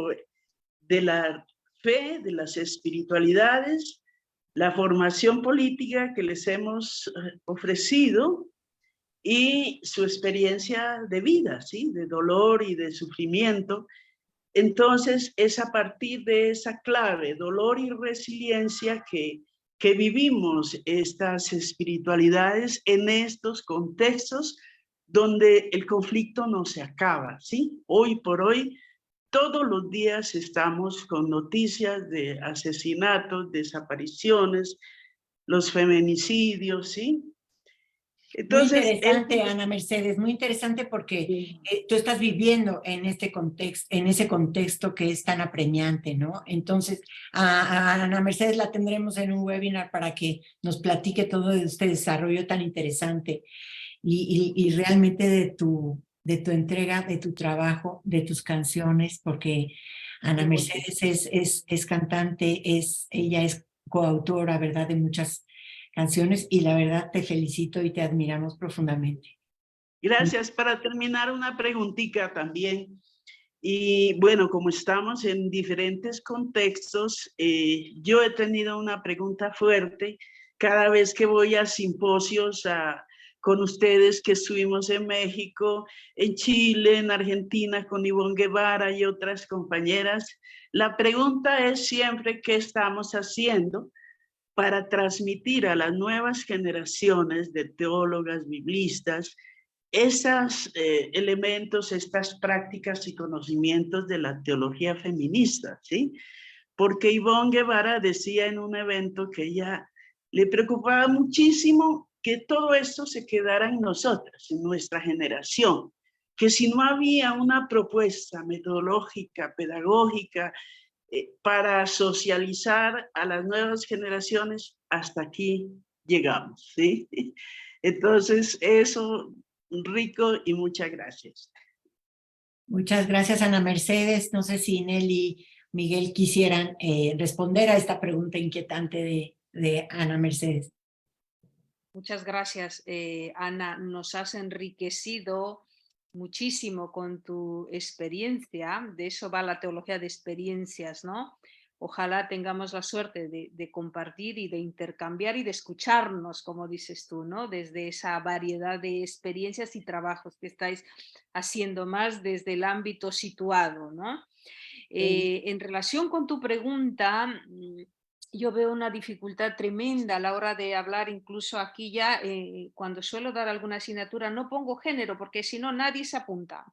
de la fe, de las espiritualidades, la formación política que les hemos ofrecido y su experiencia de vida, ¿sí? De dolor y de sufrimiento. Entonces, es a partir de esa clave, dolor y resiliencia, que vivimos estas espiritualidades en estos contextos donde el conflicto no se acaba, ¿sí? Hoy por hoy, todos los días estamos con noticias de asesinatos, desapariciones, los feminicidios, ¿sí? Entonces, muy interesante, Ana Mercedes, muy interesante porque sí. Tú estás viviendo en este contexto, en ese contexto que es tan apremiante, ¿no? Entonces, a Ana Mercedes la tendremos en un webinar para que nos platique todo este desarrollo tan interesante y realmente de tu entrega, de tu trabajo, de tus canciones, porque Ana Mercedes es cantante, ella es coautora, ¿verdad?, de muchas canciones, y la verdad te felicito y te admiramos profundamente. Gracias. Para terminar, una preguntita también. Y bueno, como estamos en diferentes contextos, yo he tenido una pregunta fuerte cada vez que voy a simposios con ustedes, que estuvimos en México, en Chile, en Argentina, con Ivonne Guevara y otras compañeras. La pregunta es siempre: ¿qué estamos haciendo para transmitir a las nuevas generaciones de teólogas, biblistas, esos elementos, estas prácticas y conocimientos de la teología feminista, ¿sí? Porque Ivonne Guevara decía en un evento que ella le preocupaba muchísimo que todo esto se quedara en nosotras, en nuestra generación, que si no había una propuesta metodológica, pedagógica, para socializar a las nuevas generaciones, hasta aquí llegamos, ¿sí? Entonces, eso, rico, y muchas gracias. Muchas gracias, Ana Mercedes. No sé si Nelly, Miguel quisieran responder a esta pregunta inquietante de Ana Mercedes. Muchas gracias, Ana. Nos has enriquecido muchísimo con tu experiencia. De eso va la teología de experiencias, ¿no? Ojalá tengamos la suerte de compartir y de intercambiar y de escucharnos, como dices tú, ¿no? Desde esa variedad de experiencias y trabajos que estáis haciendo, más desde el ámbito situado, ¿no? En relación con tu pregunta, yo veo una dificultad tremenda a la hora de hablar, incluso aquí ya, cuando suelo dar alguna asignatura, no pongo género, porque si no nadie se apunta.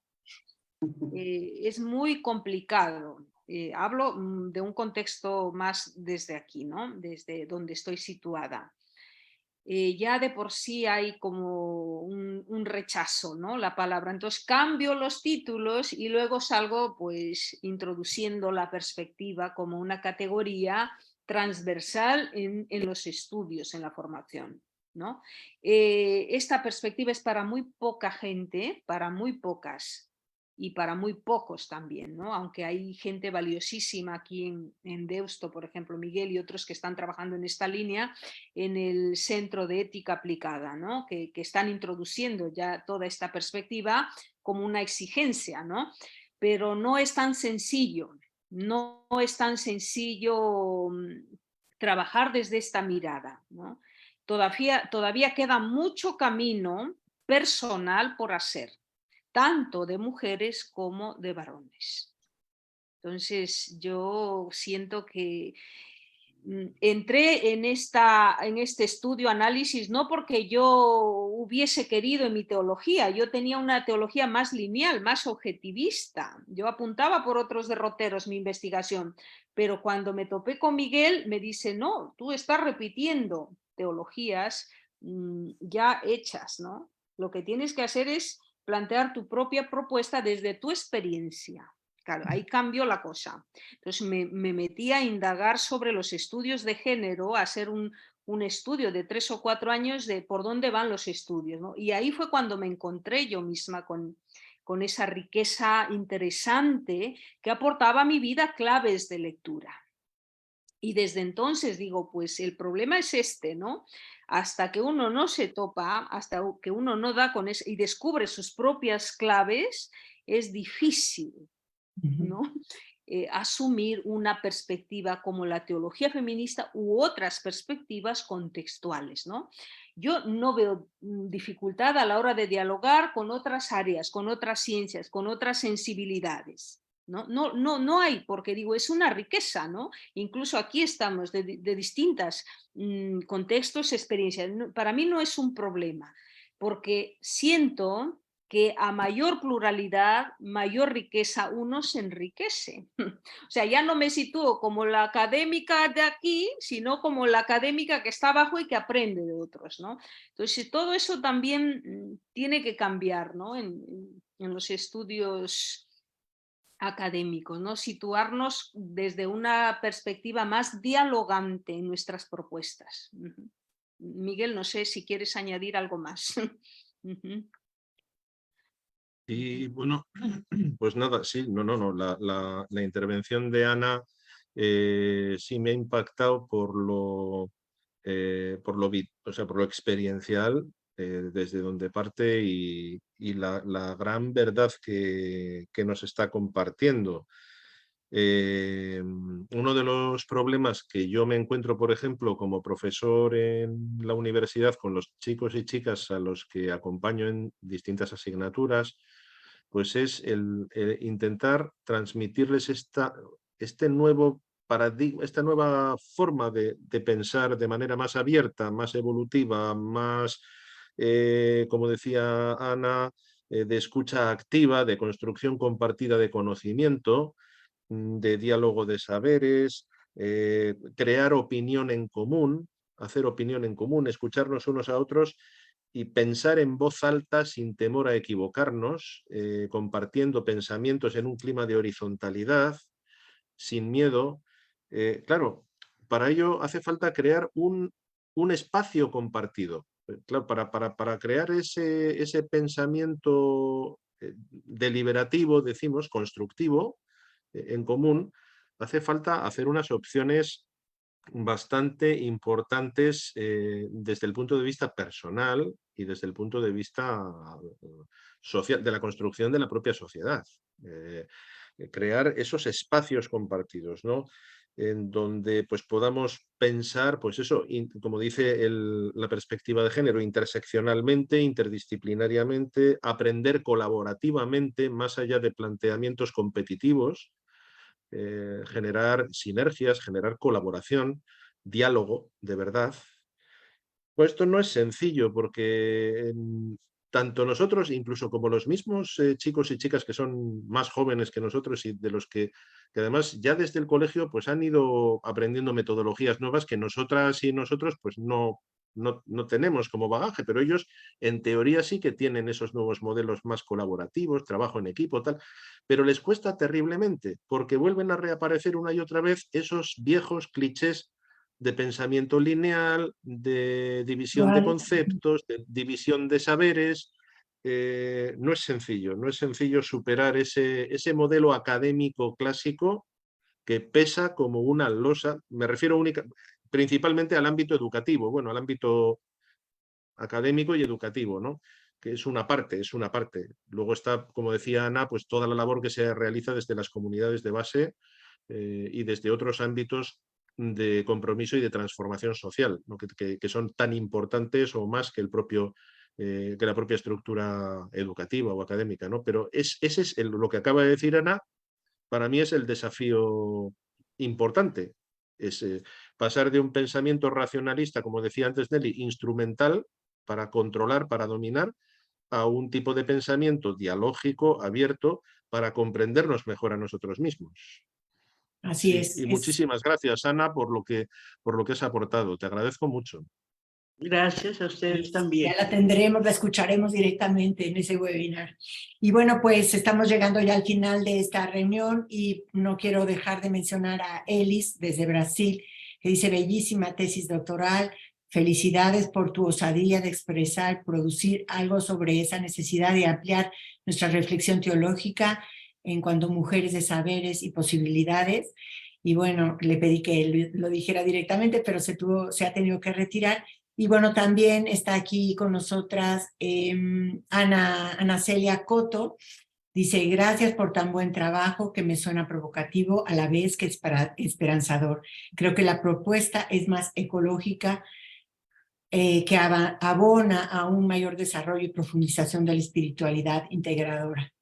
Es muy complicado. Hablo de un contexto más desde aquí, ¿no? Desde donde estoy situada. Ya de por sí hay como un rechazo, ¿no? La palabra. Entonces cambio los títulos y luego salgo pues introduciendo la perspectiva como una categoría transversal en los estudios, en la formación, ¿no? Esta perspectiva es para muy poca gente, para muy pocas, y para muy pocos también, ¿no? Aunque hay gente valiosísima aquí en Deusto, por ejemplo, Miguel y otros que están trabajando en esta línea en el Centro de Ética Aplicada, ¿no? Que están introduciendo ya toda esta perspectiva como una exigencia, ¿no? Pero no es tan sencillo, no es tan sencillo trabajar desde esta mirada, ¿no? Todavía queda mucho camino personal por hacer, tanto de mujeres como de varones. Entonces, yo siento que entré en este estudio, análisis, no porque yo hubiese querido en mi teología, yo tenía una teología más lineal, más objetivista, yo apuntaba por otros derroteros mi investigación, pero cuando me topé con Miguel me dice, no, tú estás repitiendo teologías ya hechas, ¿no? Lo que tienes que hacer es plantear tu propia propuesta desde tu experiencia. Claro, ahí cambió la cosa. Entonces me metí a indagar sobre los estudios de género, a hacer un estudio de 3 o 4 años de por dónde van los estudios, ¿no? Y ahí fue cuando me encontré yo misma con esa riqueza interesante que aportaba a mi vida claves de lectura. Y desde entonces digo, pues el problema es este, ¿no? Hasta que uno no se topa, hasta que uno no da con eso y descubre sus propias claves, es difícil, ¿no? Asumir una perspectiva como la teología feminista u otras perspectivas contextuales, ¿no? Yo no veo dificultad a la hora de dialogar con otras áreas, con otras ciencias, con otras sensibilidades. No hay, porque digo, es una riqueza, ¿no? Incluso aquí estamos de distintos contextos, experiencias. Para mí no es un problema, porque siento que a mayor pluralidad, mayor riqueza, uno se enriquece. O sea, ya no me sitúo como la académica de aquí, sino como la académica que está abajo y que aprende de otros, ¿no? Entonces, todo eso también tiene que cambiar, ¿no? En los estudios académicos, ¿no? Situarnos desde una perspectiva más dialogante en nuestras propuestas. Miguel, no sé si quieres añadir algo más. Y bueno, pues nada, sí, no, la intervención de Ana sí me ha impactado por lo experiencial, desde donde parte y la gran verdad que nos está compartiendo. Uno de los problemas que yo me encuentro, por ejemplo, como profesor en la universidad con los chicos y chicas a los que acompaño en distintas asignaturas, pues es el intentar transmitirles este nuevo paradigma, esta nueva forma de pensar de manera más abierta, más evolutiva, más, como decía Ana, de escucha activa, de construcción compartida de conocimiento, de diálogo de saberes, crear opinión en común, hacer opinión en común, escucharnos unos a otros y pensar en voz alta sin temor a equivocarnos, compartiendo pensamientos en un clima de horizontalidad, sin miedo. Claro, para ello hace falta crear un espacio compartido. Claro, para crear ese pensamiento deliberativo, decimos, constructivo, en común, hace falta hacer unas opciones bastante importantes desde el punto de vista personal y desde el punto de vista social, de la construcción de la propia sociedad. Crear esos espacios compartidos, ¿no? En donde pues, podamos pensar, pues eso, como dice la perspectiva de género, interseccionalmente, interdisciplinariamente, aprender colaborativamente, más allá de planteamientos competitivos, generar sinergias, generar colaboración, diálogo de verdad. Pues esto no es sencillo porque tanto nosotros, incluso como los mismos chicos y chicas que son más jóvenes que nosotros y de los que además ya desde el colegio pues han ido aprendiendo metodologías nuevas que nosotras y nosotros pues no tenemos como bagaje, pero ellos en teoría sí que tienen esos nuevos modelos más colaborativos, trabajo en equipo, tal, pero les cuesta terriblemente porque vuelven a reaparecer una y otra vez esos viejos clichés de pensamiento lineal, de división de conceptos, de división de saberes. No es sencillo superar ese modelo académico clásico que pesa como una losa. Me refiero principalmente al ámbito educativo, bueno, al ámbito académico y educativo, ¿no? Que es una parte. Luego está, como decía Ana, pues toda la labor que se realiza desde las comunidades de base y desde otros ámbitos de compromiso y de transformación social, ¿no? que son tan importantes o más que que la propia estructura educativa o académica, ¿no? Pero ese es lo que acaba de decir Ana, para mí es el desafío importante. Es pasar de un pensamiento racionalista, como decía antes Nelly, instrumental para controlar, para dominar, a un tipo de pensamiento dialógico, abierto, para comprendernos mejor a nosotros mismos. Así Sí, es. y muchísimas gracias, Ana, por lo que has aportado. Te agradezco mucho. Gracias a ustedes también. Ya la tendremos, la escucharemos directamente en ese webinar. Y bueno, pues estamos llegando ya al final de esta reunión y no quiero dejar de mencionar a Elis desde Brasil, que dice bellísima tesis doctoral. Felicidades por tu osadía de expresar, producir algo sobre esa necesidad de ampliar nuestra reflexión teológica en cuanto a mujeres de saberes y posibilidades. Y bueno, le pedí que él lo dijera directamente, pero se ha tenido que retirar. Y bueno, también está aquí con nosotras Ana Celia Coto. Dice, gracias por tan buen trabajo que me suena provocativo a la vez que esperanzador. Creo que la propuesta es más ecológica, que abona a un mayor desarrollo y profundización de la espiritualidad integradora.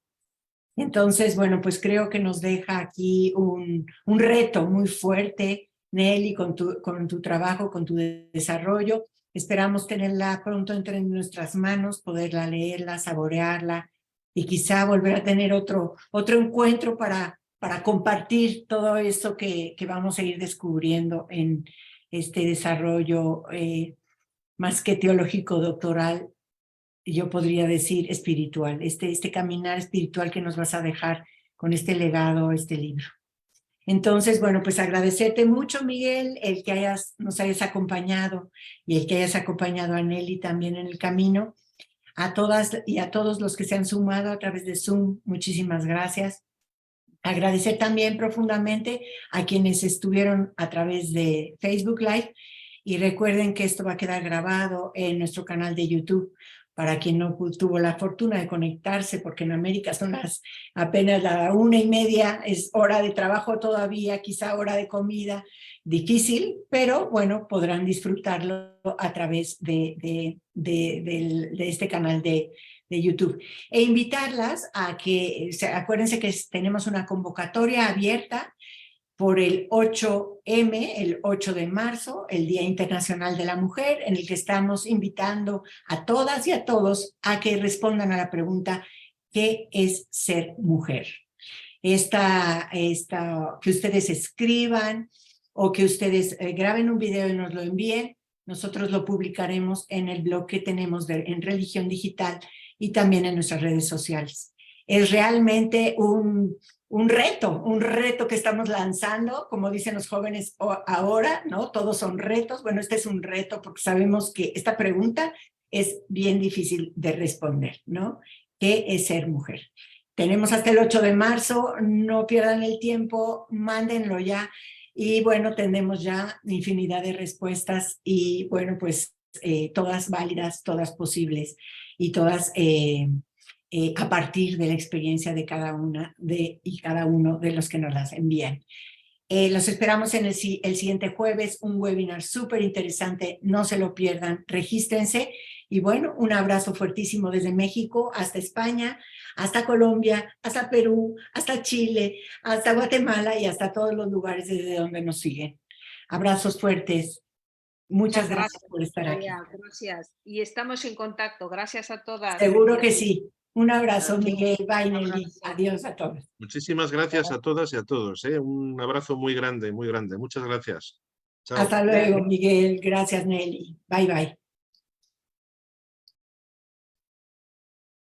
Entonces, bueno, pues creo que nos deja aquí un reto muy fuerte, Nelly, con tu trabajo, con tu desarrollo. Esperamos tenerla pronto entre nuestras manos, poderla leerla, saborearla y quizá volver a tener otro encuentro para compartir todo eso que vamos a ir descubriendo en este desarrollo más que teológico doctoral, yo podría decir espiritual, este caminar espiritual que nos vas a dejar con este legado, este libro. Entonces, bueno, pues agradecerte mucho, Miguel, el que nos hayas acompañado y el que hayas acompañado a Nelly también en el camino. A todas y a todos los que se han sumado a través de Zoom, muchísimas gracias. Agradecer también profundamente a quienes estuvieron a través de Facebook Live y recuerden que esto va a quedar grabado en nuestro canal de YouTube para quien no tuvo la fortuna de conectarse, porque en América son apenas las 1:30, es hora de trabajo todavía, quizá hora de comida, difícil, pero bueno, podrán disfrutarlo a través de este canal de YouTube. E invitarlas a que, acuérdense que tenemos una convocatoria abierta por el 8M, el 8 de marzo, el Día Internacional de la Mujer, en el que estamos invitando a todas y a todos a que respondan a la pregunta, ¿qué es ser mujer? Que ustedes escriban o que ustedes graben un video y nos lo envíen. Nosotros lo publicaremos en el blog que tenemos en Religión Digital y también en nuestras redes sociales. Es realmente un reto que estamos lanzando, como dicen los jóvenes ahora, ¿no? Todos son retos. Bueno, este es un reto porque sabemos que esta pregunta es bien difícil de responder, ¿no? ¿Qué es ser mujer? Tenemos hasta el 8 de marzo, no pierdan el tiempo, mándenlo ya. Y bueno, tenemos ya infinidad de respuestas y bueno, pues todas válidas, todas posibles y todas a partir de la experiencia de cada una y cada uno de los que nos las envían. Los esperamos en el siguiente jueves, un webinar súper interesante, no se lo pierdan, regístrense. Y bueno, un abrazo fuertísimo desde México hasta España, hasta Colombia, hasta Perú, hasta Chile, hasta Guatemala y hasta todos los lugares desde donde nos siguen. Abrazos fuertes. Muchas gracias por estar aquí. Gracias. Y estamos en contacto. Gracias a todas. Seguro que sí. Un abrazo, Miguel. Bye, Nelly. Adiós a todos. Muchísimas gracias a todas y a todos. Un abrazo muy grande, muy grande. Muchas gracias. Chao. Hasta luego, Miguel. Gracias, Nelly. Bye, bye.